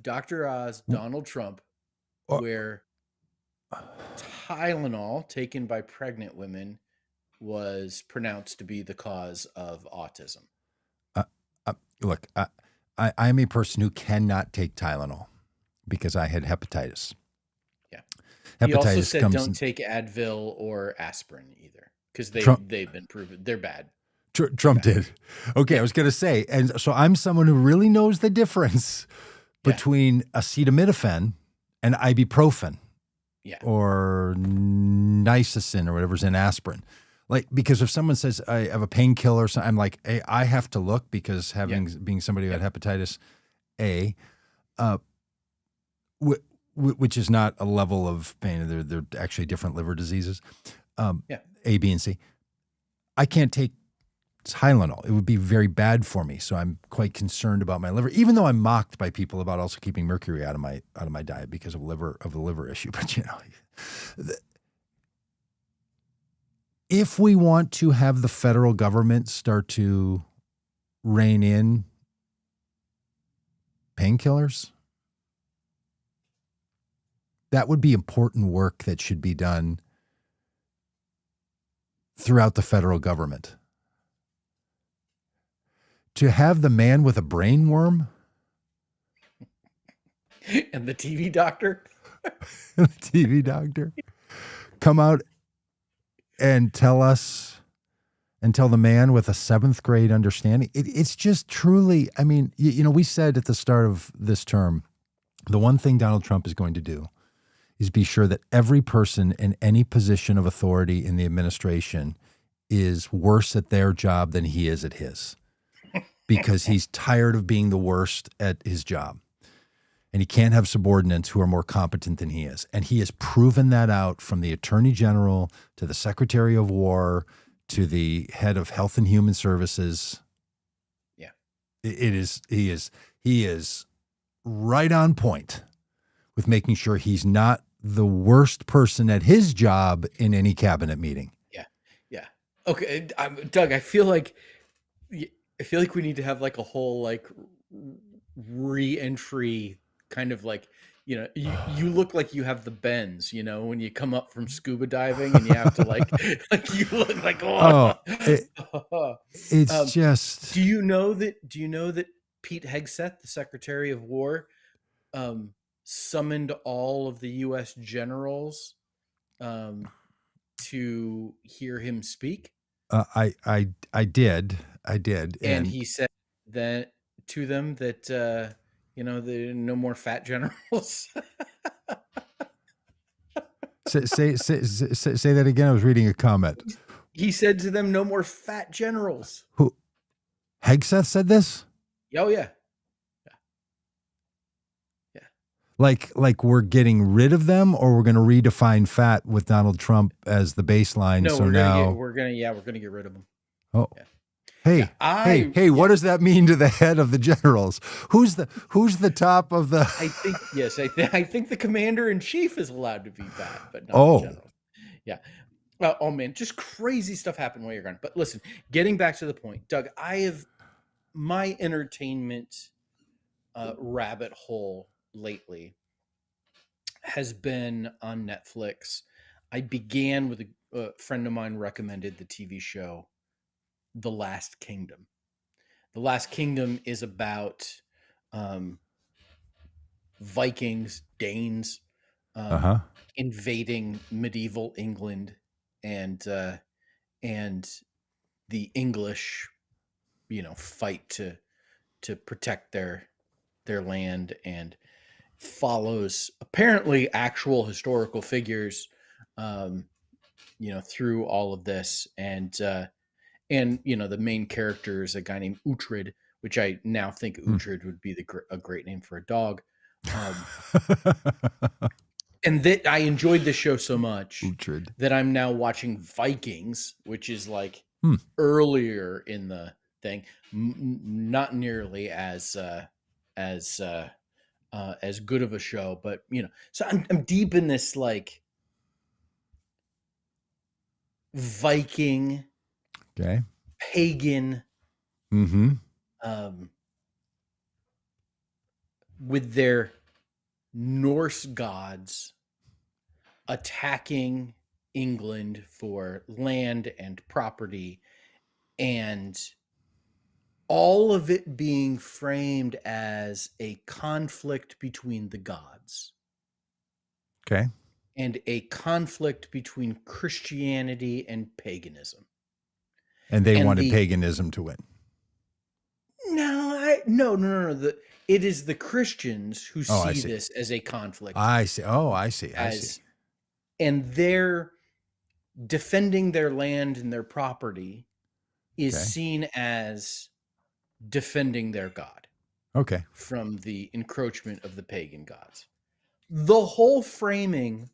Dr. Oz, Donald Trump, where Tylenol taken by pregnant women was pronounced to be the cause of autism. Look, I'm a person who cannot take Tylenol because I had hepatitis. Yeah. Hepatitis He also said comes don't take Advil or aspirin either because they've been proven they're bad. Trump did. Okay, I was going to say, and so I'm someone who really knows the difference between acetaminophen and ibuprofen. Yeah. Or Nicocin or whatever's in aspirin. Like, because if someone says I have a painkiller, so I'm like, hey, I have to look because being somebody who had hepatitis A, which is not a level of pain. They're actually different liver diseases. A, B, and C. I can't take Tylenol. It would be very bad for me. So I'm quite concerned about my liver, even though I'm mocked by people about also keeping mercury out of my diet because of the liver issue. But if we want to have the federal government start to rein in painkillers, that would be important work that should be done throughout the federal government. To have the man with a brain worm and the TV doctor, come out and tell the man with a 7th grade understanding. It's just truly, I mean, we said at the start of this term, the one thing Donald Trump is going to do is be sure that every person in any position of authority in the administration is worse at their job than he is at his. Because he's tired of being the worst at his job. And he can't have subordinates who are more competent than he is. And he has proven that out from the Attorney General to the Secretary of War to the head of Health and Human Services. Yeah. He is right on point with making sure he's not the worst person at his job in any cabinet meeting. Yeah. Yeah. Okay. Doug, I feel like we need to have like a whole like re-entry kind of like, you look like you have the bends, when you come up from scuba diving and you have to like you look like, it's just. Do you know that Pete Hegseth, the Secretary of War, summoned all of the U.S. generals to hear him speak? I did. And he said that to them that, there are no more fat generals. say that again. I was reading a comment. He said to them, no more fat generals. Who? Hegseth said this? Oh, yeah. Yeah. Like we're getting rid of them, or we're going to redefine fat with Donald Trump as the baseline. No, so we're gonna get rid of them. Oh, yeah. Hey! What does that mean to the head of the generals? Who's the top of the? I think yes. I think the commander in chief is allowed to be fat, but not the general. Yeah. Oh man, just crazy stuff happened while you're gone. But listen, getting back to the point, Doug, I have my entertainment rabbit hole lately has been on Netflix. I began with a friend of mine recommended the TV show The Last Kingdom. The Last Kingdom is about Vikings, Danes, Uh-huh. invading medieval England, and the English, fight to protect their land, and follows apparently actual historical figures, um, through all of this, and the main character is a guy named Uhtred, which I now think Uhtred would be a great name for a dog. And that I enjoyed this show so much Uhtred. that I'm now watching Vikings, which is like earlier in the thing, not nearly as good of a show, but so I'm deep in this like Viking, Okay. pagan, Mm-hmm. with their Norse gods attacking England for land and property, and all of it being framed as a conflict between the gods. Okay. And a conflict between Christianity and paganism. And they wanted paganism to win. No. It is the Christians who see this as a conflict. I see. Oh, I see. And they're defending their land and their property is seen as defending their God. Okay. From the encroachment of the pagan gods. The whole framing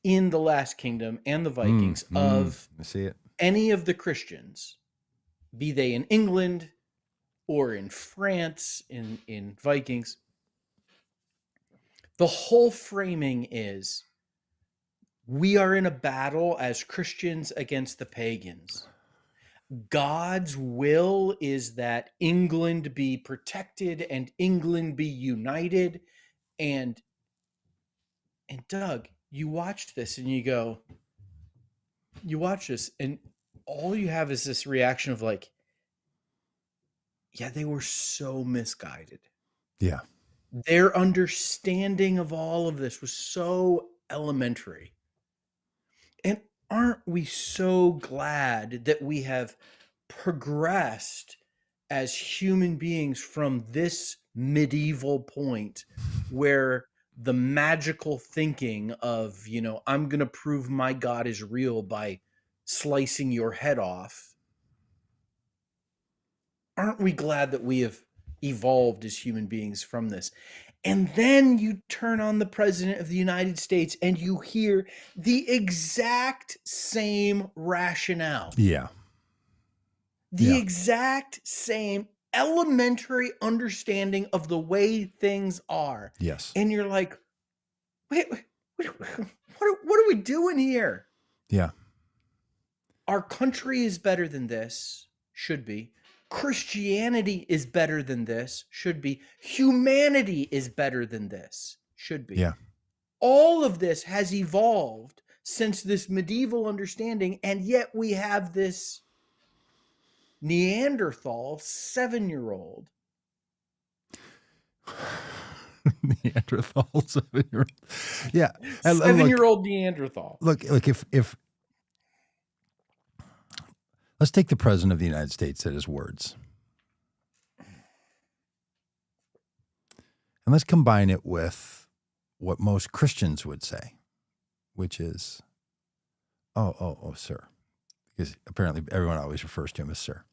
in The Last Kingdom and the Vikings of I see it. Any of the Christians, be they in England or in France, in Vikings, the whole framing is we are in a battle as Christians against the pagans. God's will is that England be protected and England be united. And Doug, you watch this and you watch this and all you have is this reaction of like, yeah, they were so misguided. Yeah. Their understanding of all of this was so elementary. And aren't we so glad that we have progressed as human beings from this medieval point where the magical thinking of, I'm going to prove my God is real by slicing your head off. Aren't we glad that we have evolved as human beings from this? And then you turn on the President of the United States and you hear the exact same rationale. Yeah. The exact same elementary understanding of the way things are. Yes. And you're like, wait, what are we doing here? Yeah. Our country is better than this, should be. Christianity is better than this, should be. Humanity is better than this, should be. Yeah. All of this has evolved since this medieval understanding, and yet we have this Neanderthal 7-year-old. Neanderthal 7-year-old. Yeah. 7-year-old Neanderthal. Look, if let's take the President of the United States at his words. And let's combine it with what most Christians would say, which is, oh, sir. Because apparently everyone always refers to him as sir.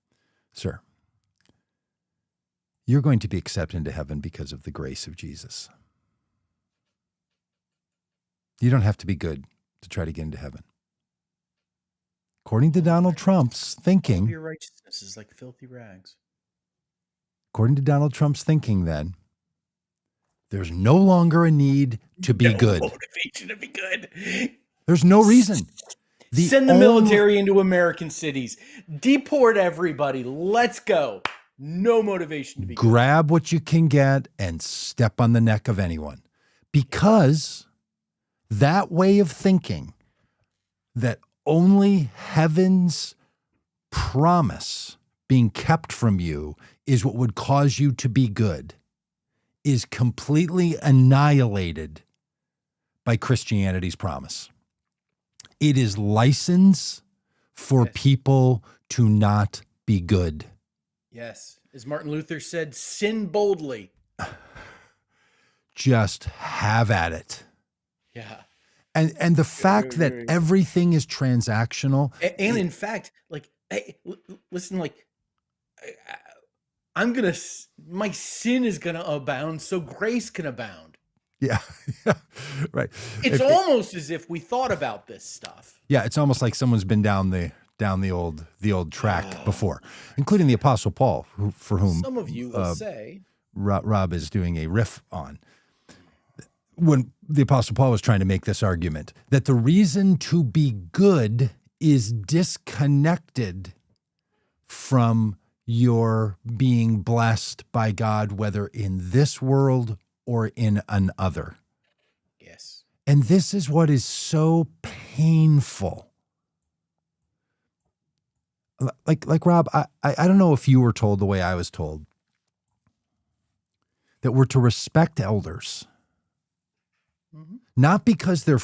Sir, you're going to be accepted into heaven because of the grace of Jesus. You don't have to be good to try to get into heaven. According to Donald Trump's thinking, your righteousness is like filthy rags. According to Donald Trump's thinking, then, there's no longer a need to be good. Motivation to be good. There's no reason. Send the military into American cities. Deport everybody. Let's go. No motivation to be good. Grab what you can get and step on the neck of anyone. Because that way of thinking, that only heaven's promise being kept from you is what would cause you to be good, is completely annihilated by Christianity's promise. It is license for people to not be good. Yes. As Martin Luther said, sin boldly. Just have at it. Yeah. And the fact that everything is transactional. And in fact, like, hey, listen, like, my sin is going to abound so grace can abound. Yeah. Right. It's almost as if we thought about this stuff. Yeah. It's almost like someone's been down the old track before, including the Apostle Paul, for whom some of you will say Rob is doing a riff on. When the Apostle Paul was trying to make this argument that the reason to be good is disconnected from your being blessed by God, whether in this world or in another. Yes. And this is what is so painful. Like Rob, I don't know if you were told the way I was told, that we're to respect elders. Mm-hmm. Not because they're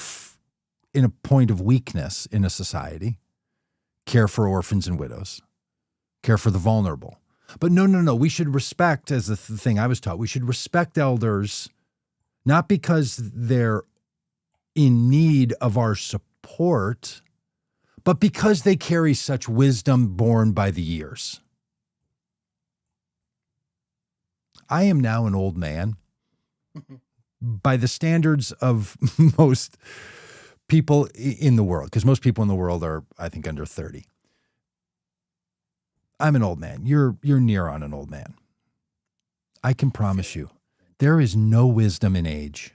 in a point of weakness in a society, care for orphans and widows, care for the vulnerable. But no. We should respect, as the thing I was taught, we should respect elders, not because they're in need of our support, but because they carry such wisdom borne by the years. I am now an old man. By the standards of most people in the world, because most people in the world are, I think, under 30. I'm an old man. You're near on an old man. I can promise you, there is no wisdom in age.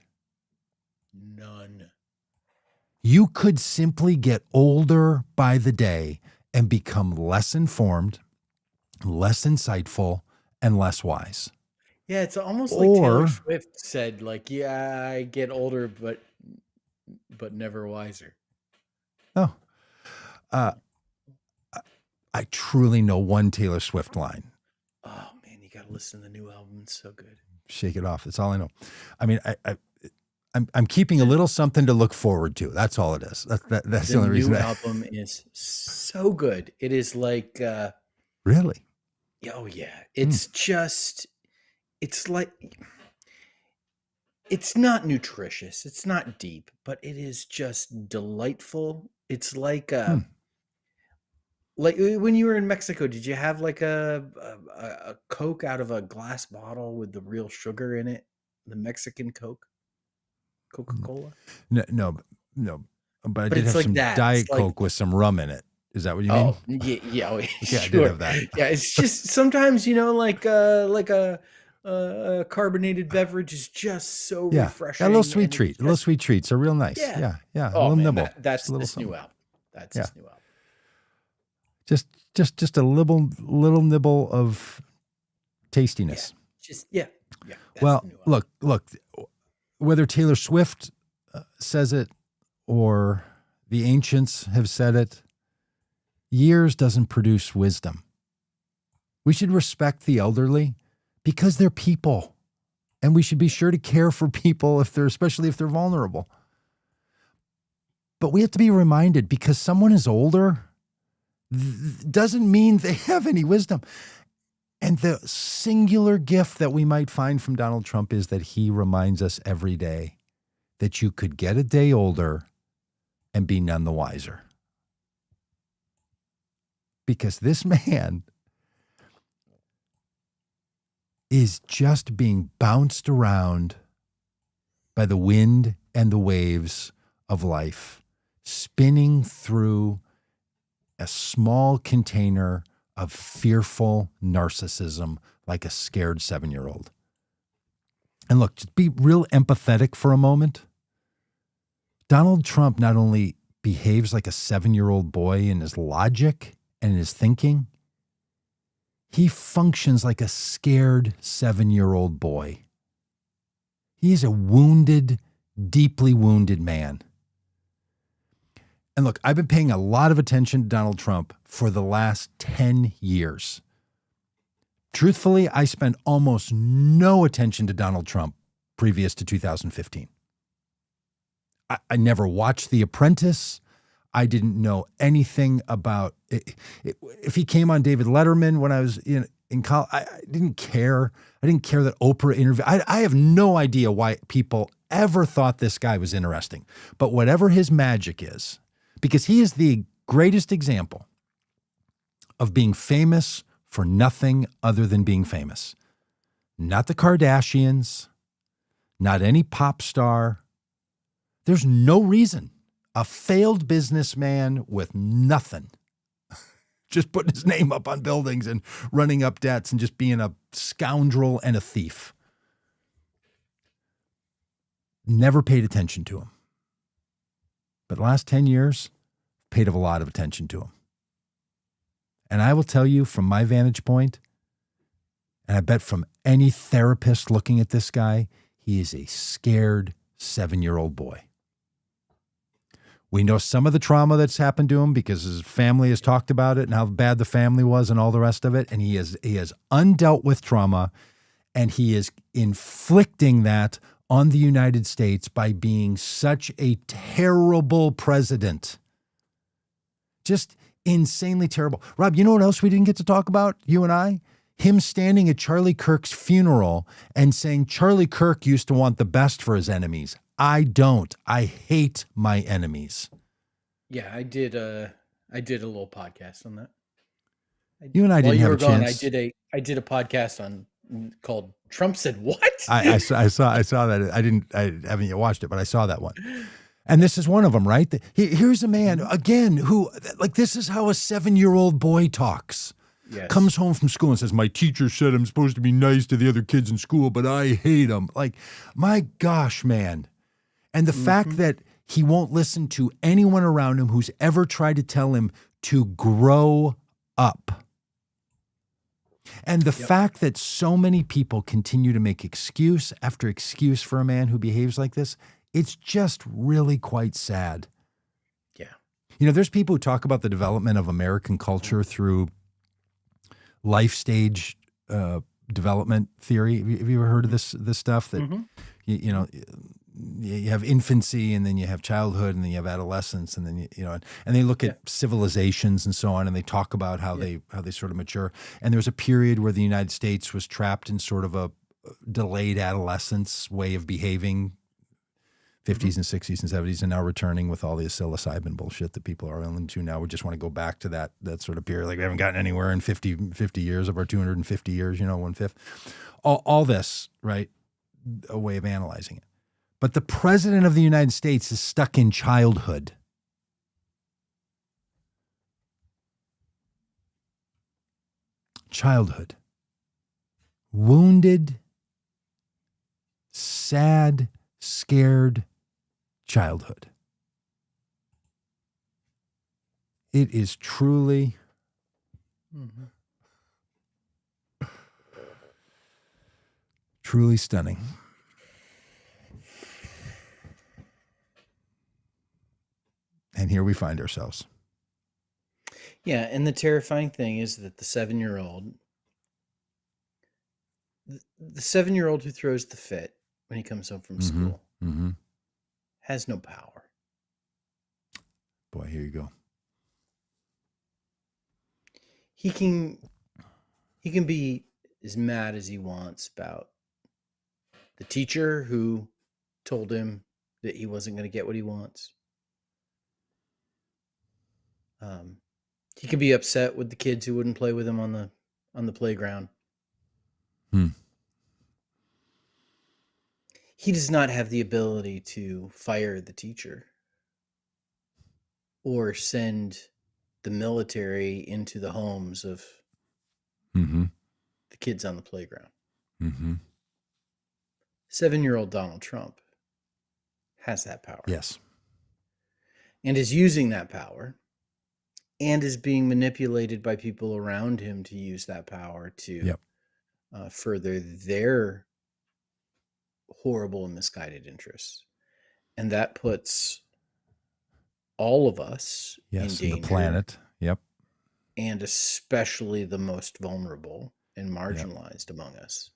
None. You could simply get older by the day and become less informed, less insightful, and less wise. Yeah, it's almost like Taylor Swift said, like, yeah, I get older, but never wiser. Oh, I truly know one Taylor Swift line. Oh man, you got to listen to the new album. It's so good. Shake it off. That's all I know. I mean, I'm keeping a little something to look forward to. That's all it is. That's the only reason. The new album is so good. It is like really. Oh yeah, it's just. It's like, it's not nutritious. It's not deep, but it is just delightful. It's like like when you were in Mexico, did you have like a Coke out of a glass bottle with the real sugar in it? The Mexican Coke, Coca-Cola? No. But I did have some Diet Coke with some rum in it. Is that what you mean? Yeah, yeah, sure. I did have that. Yeah, it's just sometimes, like a carbonated beverage is just so refreshing. A little sweet treat. A little sweet treats are real nice. Yeah. A little nibble. That's this new album. That's this new album. Just a little nibble of tastiness. Yeah. Well, look. Whether Taylor Swift says it or the ancients have said it, years doesn't produce wisdom. We should respect the elderly because they're people, and we should be sure to care for people especially if they're vulnerable. But we have to be reminded, because someone is older doesn't mean they have any wisdom. And the singular gift that we might find from Donald Trump is that he reminds us every day that you could get a day older and be none the wiser. Because this man is just being bounced around by the wind and the waves of life, spinning through a small container of fearful narcissism like a scared 7-year-old. And look, just be real empathetic for a moment. Donald Trump not only behaves like a 7-year-old boy in his logic and in his thinking, he functions like a scared 7-year-old boy. He's a wounded, deeply wounded man. And look, I've been paying a lot of attention to Donald Trump for the last 10 years. Truthfully, I spent almost no attention to Donald Trump previous to 2015. I never watched The Apprentice. I didn't know anything about it. If he came on David Letterman when I was in college, I didn't care. I didn't care that Oprah interviewed. I have no idea why people ever thought this guy was interesting. But whatever his magic is, because he is the greatest example of being famous for nothing other than being famous. Not the Kardashians, not any pop star. There's no reason. A failed businessman with nothing, just putting his name up on buildings and running up debts and just being a scoundrel and a thief. Never paid attention to him. But the last 10 years, paid a lot of attention to him. And I will tell you from my vantage point, and I bet from any therapist looking at this guy, he is a scared 7-year-old boy. We know some of the trauma that's happened to him because his family has talked about it and how bad the family was and all the rest of it. And he is undealt with trauma, and he is inflicting that on the United States by being such a terrible president. Just insanely terrible. Rob, you know what else we didn't get to talk about, you and I? Him standing at Charlie Kirk's funeral and saying Charlie Kirk used to want the best for his enemies. I don't. I hate my enemies. Yeah, I did a little podcast on that. You and I didn't have a chance. I did a podcast called Trump Said What? I saw that. I haven't yet watched it, but I saw that one. And this is one of them, right? Here's a man, again, who, like, this is how a 7-year-old boy talks. Yes. Comes home from school and says, my teacher said I'm supposed to be nice to the other kids in school, but I hate them. Like, my gosh, man. And the fact that he won't listen to anyone around him who's ever tried to tell him to grow up. And the fact that so many people continue to make excuse after excuse for a man who behaves like this, it's just really quite sad. Yeah. You know, there's people who talk about the development of American culture through life stage development theory. Have you ever heard of this stuff? That you know, you have infancy, and then you have childhood, and then you have adolescence, and then and they look at civilizations and so on, and they talk about how they sort of mature. And there's a period where the United States was trapped in sort of a delayed adolescence way of behaving. 50s and 60s and 70s, and now returning with all the psilocybin bullshit that people are into now. We just want to go back to that sort of period. Like, we haven't gotten anywhere in 50 years of our 250 years, 1/5. All this, right? A way of analyzing it. But the president of the United States is stuck in childhood. Childhood. Wounded, sad, scared childhood. It is truly truly stunning. And here we find ourselves. Yeah, and the terrifying thing is that the 7-year-old who throws the fit when he comes home from school has no power. Boy, here you go. He can be as mad as he wants about the teacher who told him that he wasn't going to get what he wants. He can be upset with the kids who wouldn't play with him on the playground. He does not have the ability to fire the teacher or send the military into the homes of the kids on the playground. 7-year-old Donald Trump has that power. Yes. And is using that power, and is being manipulated by people around him to use that power to further their horrible and misguided interests. And that puts all of us in danger. The planet. Yep. And especially the most vulnerable and marginalized among us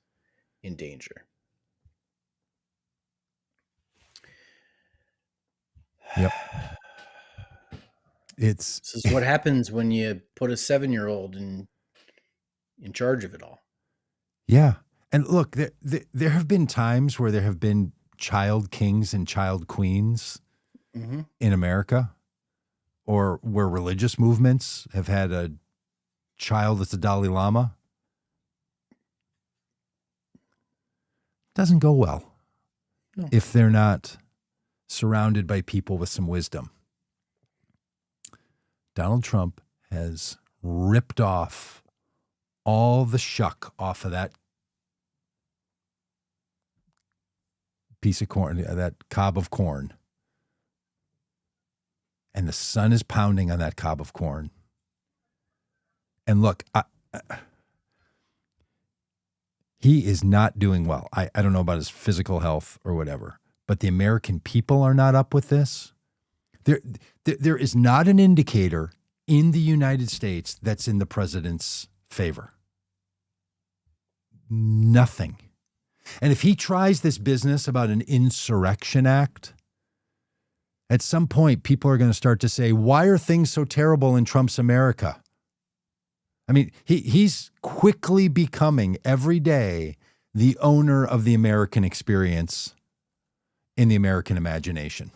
in danger. Yep. This is what happens when you put a 7-year-old in charge of it all. Yeah. And look, there have been times where there have been child kings and child queens in America, or where religious movements have had a child that's the Dalai Lama. Doesn't go well if they're not surrounded by people with some wisdom. Donald Trump has ripped off all the shuck off of that piece of corn, that cob of corn. And the sun is pounding on that cob of corn. And look, he is not doing well. I don't know about his physical health or whatever, but the American people are not up with this. There is not an indicator in the United States that's in the president's favor. Nothing. And if he tries this business about an insurrection act, at some point people are going to start to say, why are things so terrible in Trump's America? I mean, he's quickly becoming every day the owner of the American experience in the American imagination.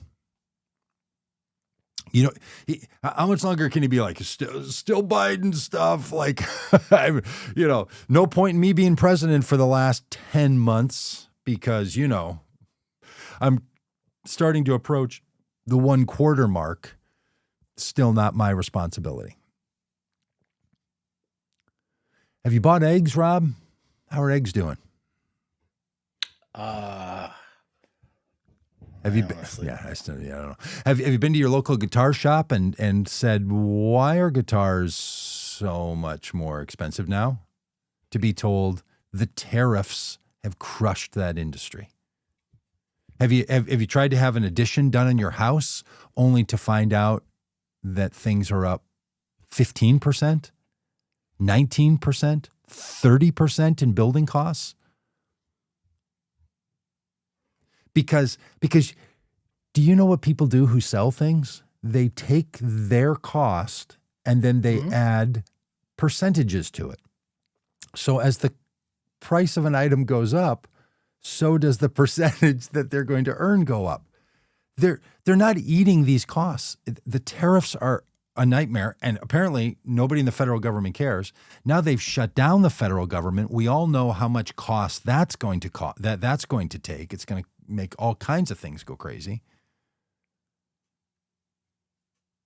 You know, how much longer can he be like, still Biden stuff? Like, no point in me being president for the last 10 months because, I'm starting to approach the 1/4 mark. Still not my responsibility. Have you bought eggs, Rob? How are eggs doing? Have you been? Yeah, I don't know. Have you been to your local guitar shop and said, why are guitars so much more expensive now? To be told the tariffs have crushed that industry. Have you tried to have an addition done in your house only to find out that things are up 15%, 19%, 30% in building costs? Because do you know what people do who sell things? They take their cost and then they add percentages to it. So as the price of an item goes up, so does the percentage that they're going to earn go up. They're not eating these costs. The tariffs are a nightmare, and apparently nobody in the federal government cares. Now they've shut down the federal government. We all know how much cost that's going to that's going to take. It's going to make all kinds of things go crazy.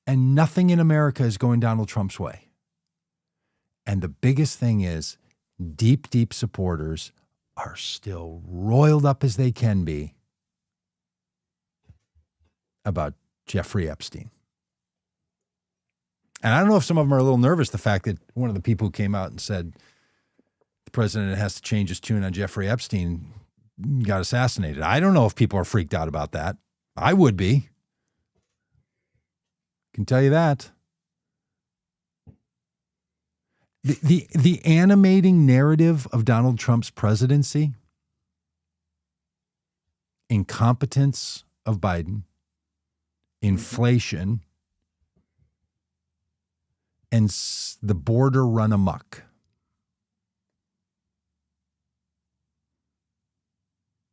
And nothing in America is going Donald Trump's way. And the biggest thing is deep, deep supporters are still roiled up as they can be about Jeffrey Epstein. And I don't know if some of them are a little nervous, the fact that one of the people who came out and said the president has to change his tune on Jeffrey Epstein got assassinated. I don't know if people are freaked out about that. I would be. Can tell you that. The animating narrative of Donald Trump's presidency, incompetence of Biden, inflation, and the border run amok.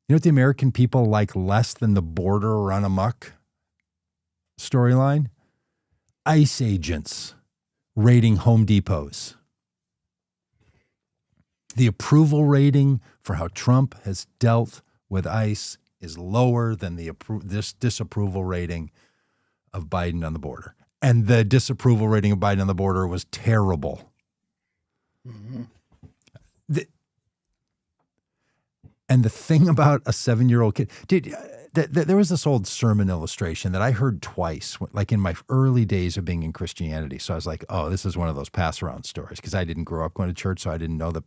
You know what the American people like less than the border run amok storyline? ICE agents raiding Home Depots. The approval rating for how Trump has dealt with ICE is lower than this disapproval rating of Biden on the border. And the disapproval rating of Biden on the border was terrible. And the thing about a 7-year-old kid, dude, there was this old sermon illustration that I heard twice, like in my early days of being in Christianity. So I was like, oh, this is one of those pass-around stories, because I didn't grow up going to church, so I didn't know that.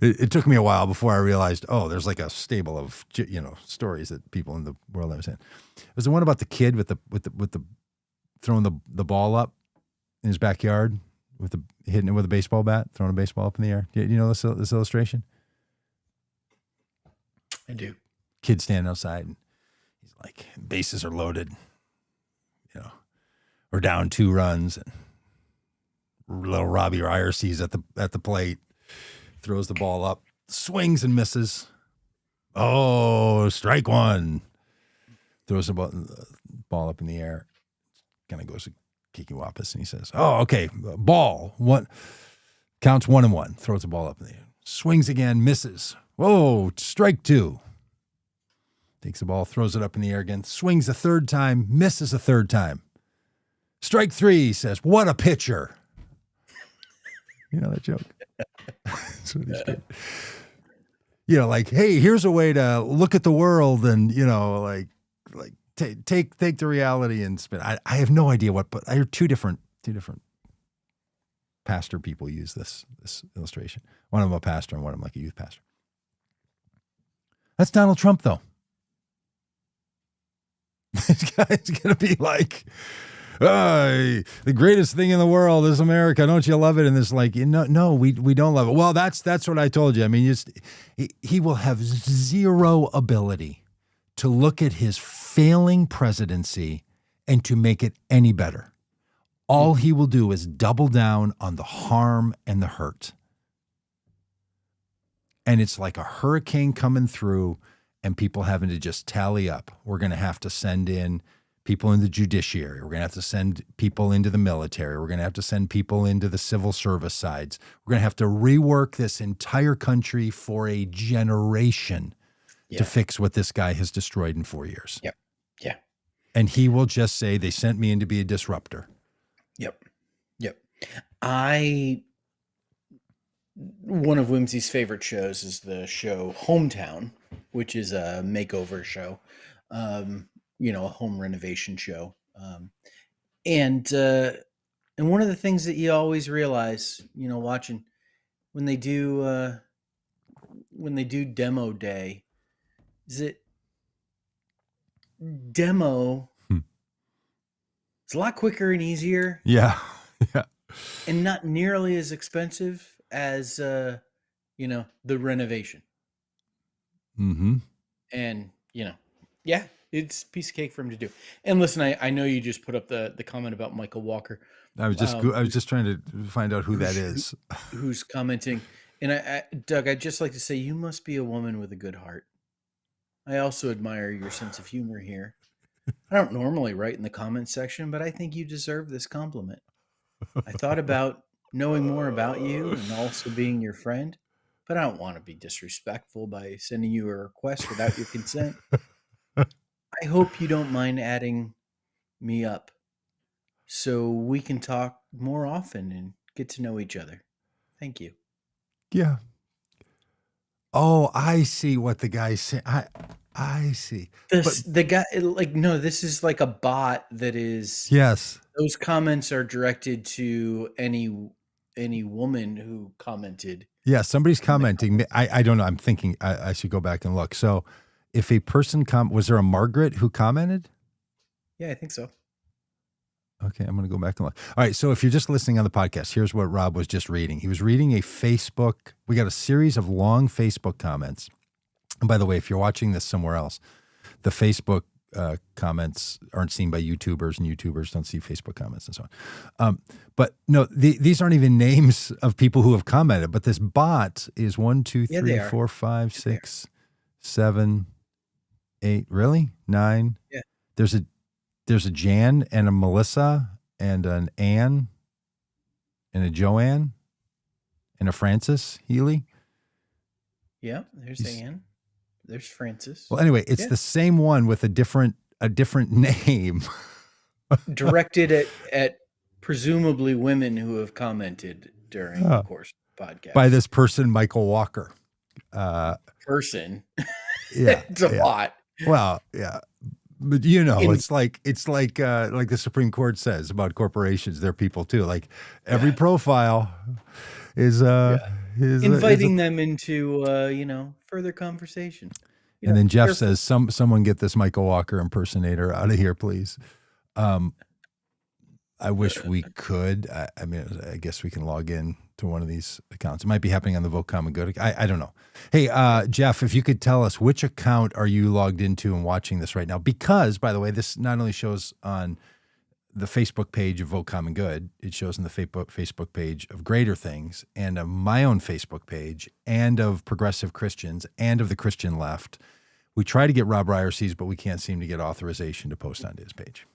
It took me a while before I realized, oh, there's like a stable of stories that people in the world understand. It was the one about the kid with the throwing the ball up in his backyard hitting it with a baseball bat, throwing a baseball up in the air. Do you know this illustration? I do. Kid standing outside, and he's like, bases are loaded. You know, we're down 2 runs, and little Robbie Ryerse is at the plate, throws the ball up, swings and misses. Oh, strike 1. Throws the ball up in the air. Kind of goes to Kiki Wapas, and he says, "Oh, okay, ball. One counts 1-1." Throws the ball up in the air. Swings again, misses. Whoa, strike 2. Takes the ball, throws it up in the air again. Swings a third time, misses a third time. Strike 3, he says, "What a pitcher." You know that joke? That's what he's doing. You know, like, hey, here's a way to look at the world and, you know, like take the reality and spin. I have no idea what, but I heard two different pastor people use this illustration. One of them a pastor and one of them like a youth pastor. That's Donald Trump, though. This guy's going to be like, the greatest thing in the world is America. Don't you love it? And it's like, no, we don't love it. Well, that's what I told you. I mean, he will have zero ability to look at his failing presidency and to make it any better. All he will do is double down on the harm and the hurt. And it's like a hurricane coming through and people having to just tally up. We're going to have to send in people in the judiciary. We're going to have to send people into the military. We're going to have to send people into the civil service sides. We're going to have to rework this entire country for a generation to fix what this guy has destroyed in 4 years. Yep. Yeah. And he will just say, they sent me in to be a disruptor. Yep. One of Whimsy's favorite shows is the show Hometown, which is a makeover show, a home renovation show. And one of the things that you always realize, watching when they do demo day, is it demo it's a lot quicker and easier. Yeah. And not nearly as expensive as the renovation. Mm-hmm. And it's a piece of cake for him to do. And listen, I know you just put up the comment about Michael Walker. I was just trying to find out who that is. Who's commenting. And Doug, I'd just like to say you must be a woman with a good heart. I also admire your sense of humor here. I don't normally write in the comments section, but I think you deserve this compliment. I thought about knowing more about you and also being your friend, but I don't want to be disrespectful by sending you a request without your consent. I hope you don't mind adding me up so we can talk more often and get to know each other. Thank you. Yeah. Oh, I see what the guy's saying. I see. The guy, no, this is like a bot that is. Yes. Those comments are directed to any woman who commented. Yeah, somebody's commenting. I don't know. I'm thinking I should go back and look. So if a person was there a Margaret who commented? Yeah, I think so. Okay, I'm going to go back and look. All right, so if you're just listening on the podcast, here's what Rob was just reading. He was reading a Facebook. We got a series of long Facebook comments. And by the way, if you're watching this somewhere else, the Facebook comments aren't seen by YouTubers, and YouTubers don't see Facebook comments and so on. But no, these aren't even names of people who have commented. But this bot is 1, 2, 3, 4, 5, 6, 7, 8. Really? 9. Yeah. There's a Jan and a Melissa and an Ann and a Joanne and a Frances Healy. Yeah, there's Ann. There's Francis. Well, anyway, it's the same one with a different name. Directed at presumably women who have commented during the course of the podcast. By this person, Michael Walker. Person. Yeah. It's a lot. Well, yeah. But it's like the Supreme Court says about corporations, they're people too. Like every profile is inviting them into further conversation. And then Jeff says, someone get this Michael Walker impersonator out of here, please. I wish we could. I mean, I guess we can log in to one of these accounts. It might be happening on the Vote Common Good. I don't know. Hey, Jeff, if you could tell us which account are you logged into and watching this right now? Because, by the way, this not only shows on the Facebook page of Vote Common Good, it shows on the Facebook page of Greater Things and of my own Facebook page and of Progressive Christians and of the Christian Left. We try to get Robb Ryerse's, but we can't seem to get authorization to post onto his page.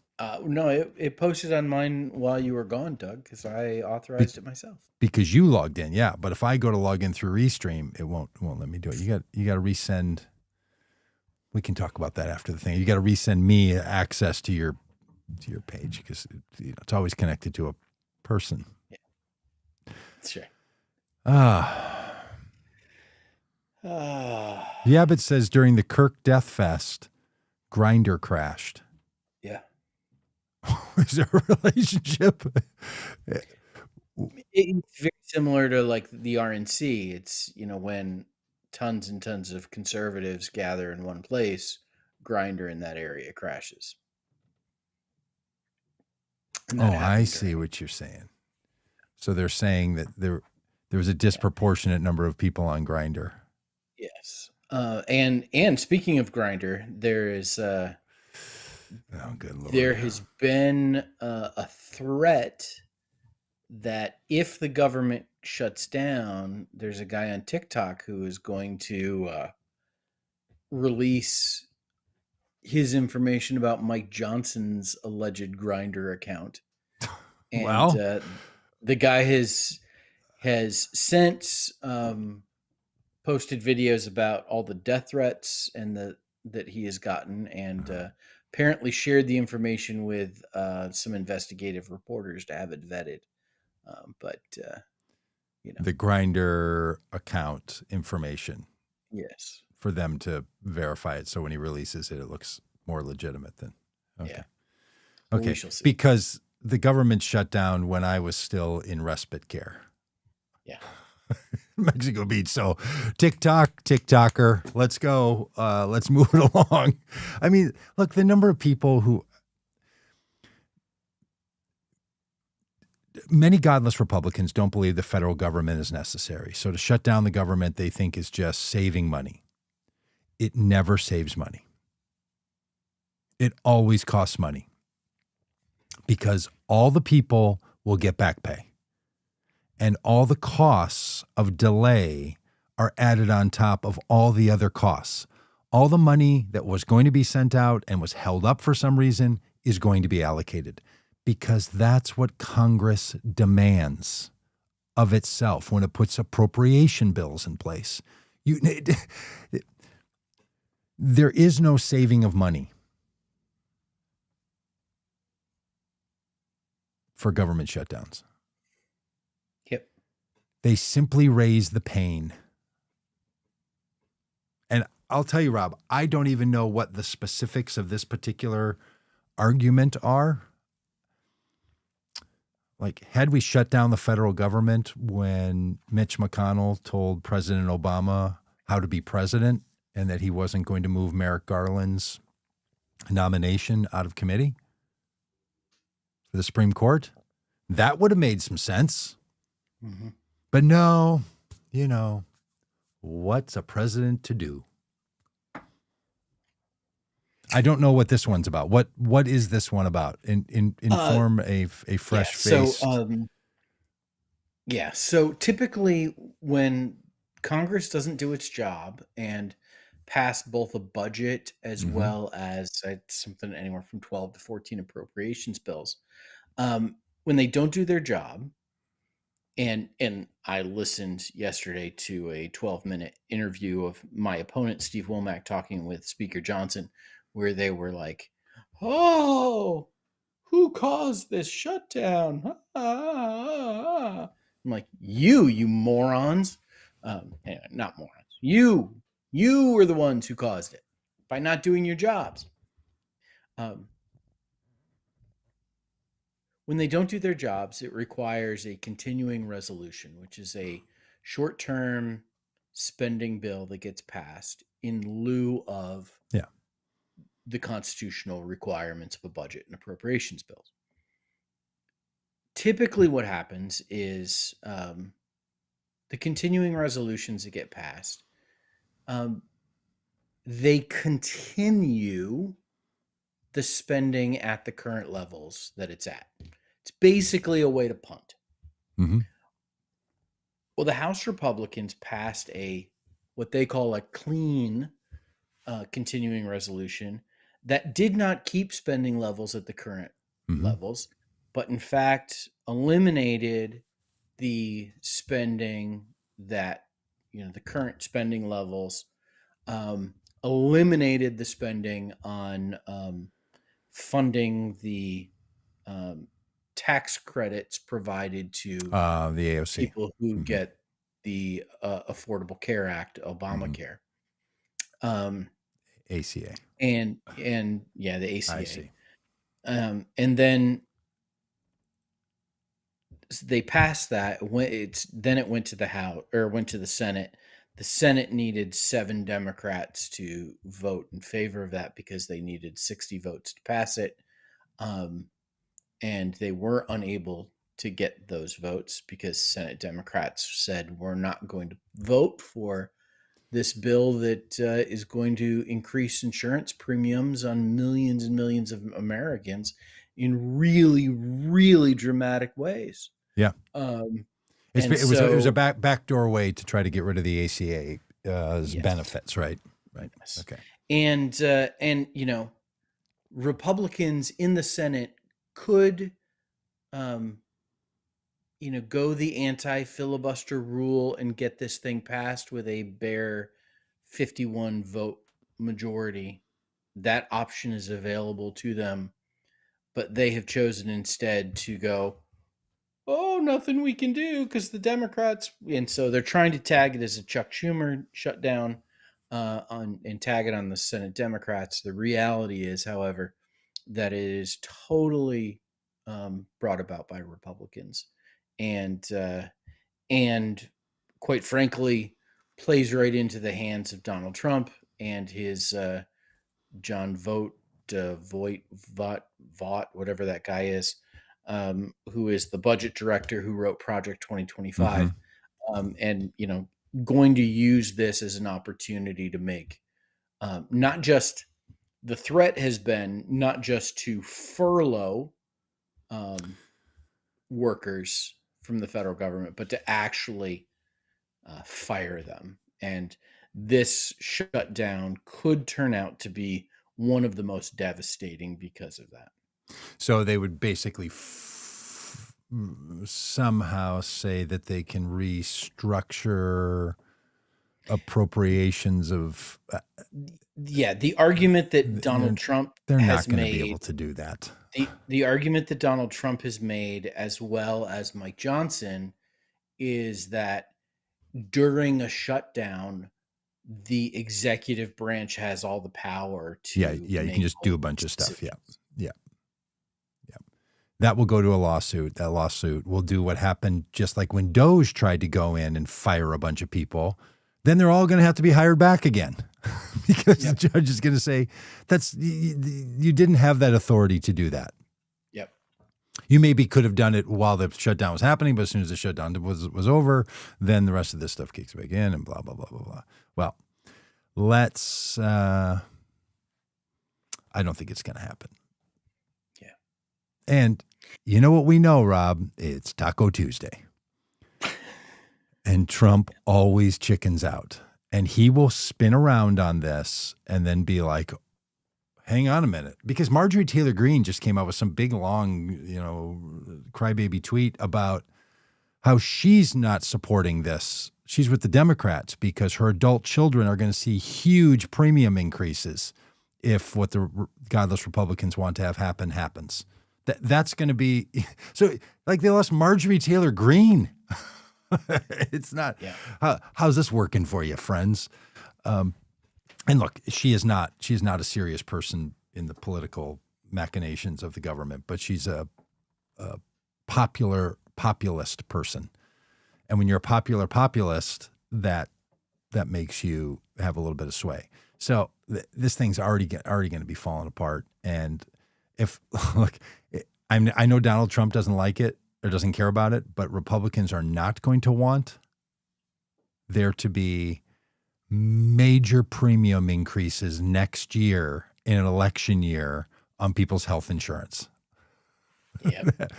No, it posted on mine while you were gone, Doug, because I authorized it myself. Because you logged in, yeah. But if I go to log in through Restream, it won't let me do it. You got to resend. We can talk about that after the thing. You got to resend me access to your page because it's always connected to a person. Yeah, sure. Yeah, but it says during the Kirk Death Fest, Grindr crashed. Yeah. Is there a relationship? It's very similar to like the RNC. It's, when tons and tons of conservatives gather in one place, Grindr in that area crashes. I see what you're saying. So they're saying that there was a disproportionate number of people on Grindr. Yes. And speaking of Grindr, there is good Lord. There has been a threat that if the government shuts down, there's a guy on TikTok who is going to release his information about Mike Johnson's alleged Grindr account. And the guy has since posted videos about all the death threats and that he has gotten, and apparently shared the information with some investigative reporters to have it vetted. The Grindr account information. Yes. For them to verify it, so when he releases it, it looks more legitimate than. Okay. Yeah. Okay. We shall see. Because the government shut down when I was still in respite care. Yeah. Mexico Beach. So TikToker, let's go. Let's move it along. I mean, look, the number of people who many godless Republicans don't believe the federal government is necessary. So to shut down the government, they think is just saving money. It never saves money. It always costs money because all the people will get back pay. And all the costs of delay are added on top of all the other costs. All the money that was going to be sent out and was held up for some reason is going to be allocated because that's what Congress demands of itself when it puts appropriation bills in place. There is no saving of money for government shutdowns. Yep. They simply raise the pain. And I'll tell you, Rob, I don't even know what the specifics of this particular argument are. Like, had we shut down the federal government when Mitch McConnell told President Obama how to be president and that he wasn't going to move Merrick Garland's nomination out of committee for the Supreme Court, that would have made some sense. Mm-hmm. But no, what's a president to do? I don't know what this one's about. What is this one about? Inform a fresh face. So typically when Congress doesn't do its job and pass both a budget as well as something anywhere from 12 to 14 appropriations bills, when they don't do their job, and I listened yesterday to a 12-minute interview of my opponent, Steve Womack, talking with Speaker Johnson, where they were like, "Oh, who caused this shutdown?" I'm like, you morons. Anyway, not morons. You were the ones who caused it by not doing your jobs. When they don't do their jobs, it requires a continuing resolution, which is a short-term spending bill that gets passed in lieu of the constitutional requirements of a budget and appropriations bills. typically what happens is the continuing resolutions that get passed, they continue the spending at the current levels that it's at. It's basically a way to punt. Mm-hmm. Well, the House Republicans passed what they call a clean continuing resolution that did not keep spending levels at the current levels, but in fact eliminated the spending that, the current spending levels, eliminated the spending on funding the tax credits provided to the AOC. people who get the Affordable Care Act, Obamacare. ACA. And yeah, the ACA. I see. And then they passed that. Then it went to the House, or went to the Senate. The Senate needed 7 Democrats to vote in favor of that because they needed 60 votes to pass it. And they were unable to get those votes because Senate Democrats said, we're not going to vote for this bill that is going to increase insurance premiums on millions and millions of Americans in really, really dramatic ways. Yeah. It was a backdoor way to try to get rid of the ACA's benefits, right? Right. Yes. Okay. And Republicans in the Senate could, go the anti-filibuster rule and get this thing passed with a bare 51 vote majority. That option is available to them, but they have chosen instead to go, oh, nothing we can do because the Democrats, and so they're trying to tag it as a Chuck Schumer shutdown and tag it on the Senate Democrats. The reality is, however, that it is totally brought about by Republicans, and quite frankly, plays right into the hands of Donald Trump and his John Vogt, whatever that guy is, who is the budget director who wrote Project 2025, and going to use this as an opportunity to make not just the threat has been not just to furlough workers from the federal government, but to actually fire them. And this shutdown could turn out to be one of the most devastating because of that. So they would basically somehow say that they can restructure appropriations of. The argument that Donald Trump they're has not going made, to be able to do that. The argument that Donald Trump has made, as well as Mike Johnson, is that during a shutdown, the executive branch has all the power to. You can just do a bunch of stuff. Yeah. That will go to a lawsuit. That lawsuit will do what happened just like when Doge tried to go in and fire a bunch of people. Then they're all going to have to be hired back again because the judge is going to say you didn't have that authority to do that. Yep. You maybe could have done it while the shutdown was happening, but as soon as the shutdown was over, then the rest of this stuff kicks back in and blah, blah, blah, blah, blah. Well, let's I don't think it's going to happen. Yeah. And you know what we know, Rob? It's Taco Tuesday. And Trump always chickens out. And he will spin around on this and then be like, hang on a minute. Because Marjorie Taylor Greene just came out with some big, long, crybaby tweet about how she's not supporting this. She's with the Democrats because her adult children are going to see huge premium increases if what the godless Republicans want to have happen happens. That's going to be – so like they lost Marjorie Taylor Greene. It's not. Yeah. How's this working for you, friends? And look, she is not a serious person in the political machinations of the government, but she's a populist person. And when you're a popular populist, that makes you have a little bit of sway. So this thing's already going to be falling apart. And if look, I know Donald Trump doesn't like it. or doesn't care about it, but Republicans are not going to want there to be major premium increases next year in an election year on people's health insurance. Yep.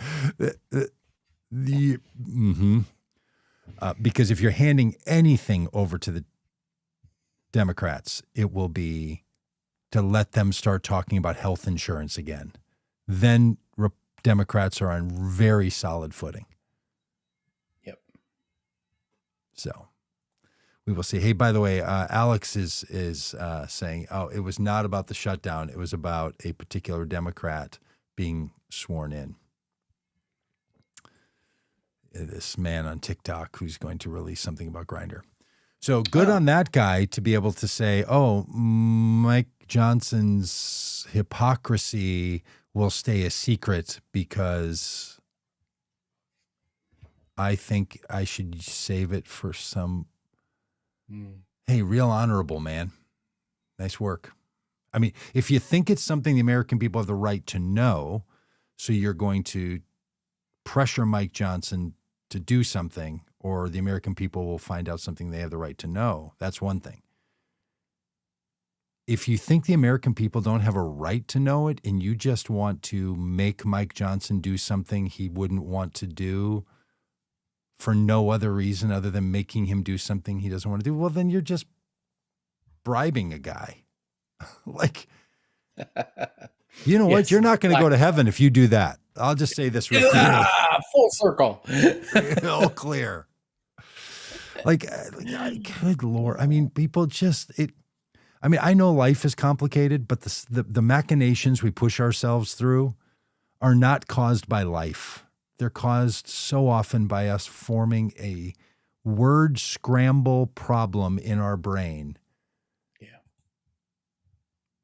Because if you're handing anything over to the Democrats, it will be to let them start talking about health insurance again. Then Democrats are on very solid footing. Yep. So we will see. Hey, by the way, Alex is saying, oh, it was not about the shutdown. It was about a particular Democrat being sworn in. This man on TikTok who's going to release something about Grindr. So good on that guy to be able to say, oh, Mike Johnson's hypocrisy will stay a secret because I think I should save it for some. Hey, real honorable, man. Nice work. I mean, if you think it's something the American people have the right to know, so you're going to pressure Mike Johnson to do something, or the American people will find out something they have the right to know, that's one thing. If you think the American people don't have a right to know it and you just want to make Mike Johnson do something he wouldn't want to do for no other reason other than making him do something he doesn't want to do, well, then you're just bribing a guy. Like, you know what? You're not going to go to heaven if you do that. I'll just say this real clearly. Full circle. All clear. Like, good Lord. I mean, people just, I know life is complicated, but the machinations we push ourselves through are not caused by life. They're caused so often by us forming a word scramble problem in our brain. Yeah.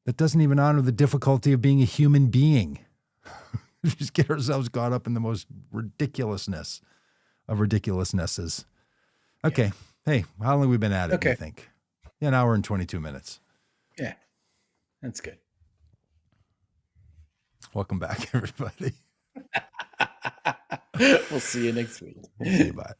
That doesn't even honor the difficulty of being a human being. We just get ourselves caught up in the most ridiculousness of ridiculousnesses. Okay. Yeah. Hey, how long have we been at it, do you think? Yeah, an hour and 22 minutes. Yeah, that's good. Welcome back, everybody. We'll see you next week. See you, bye.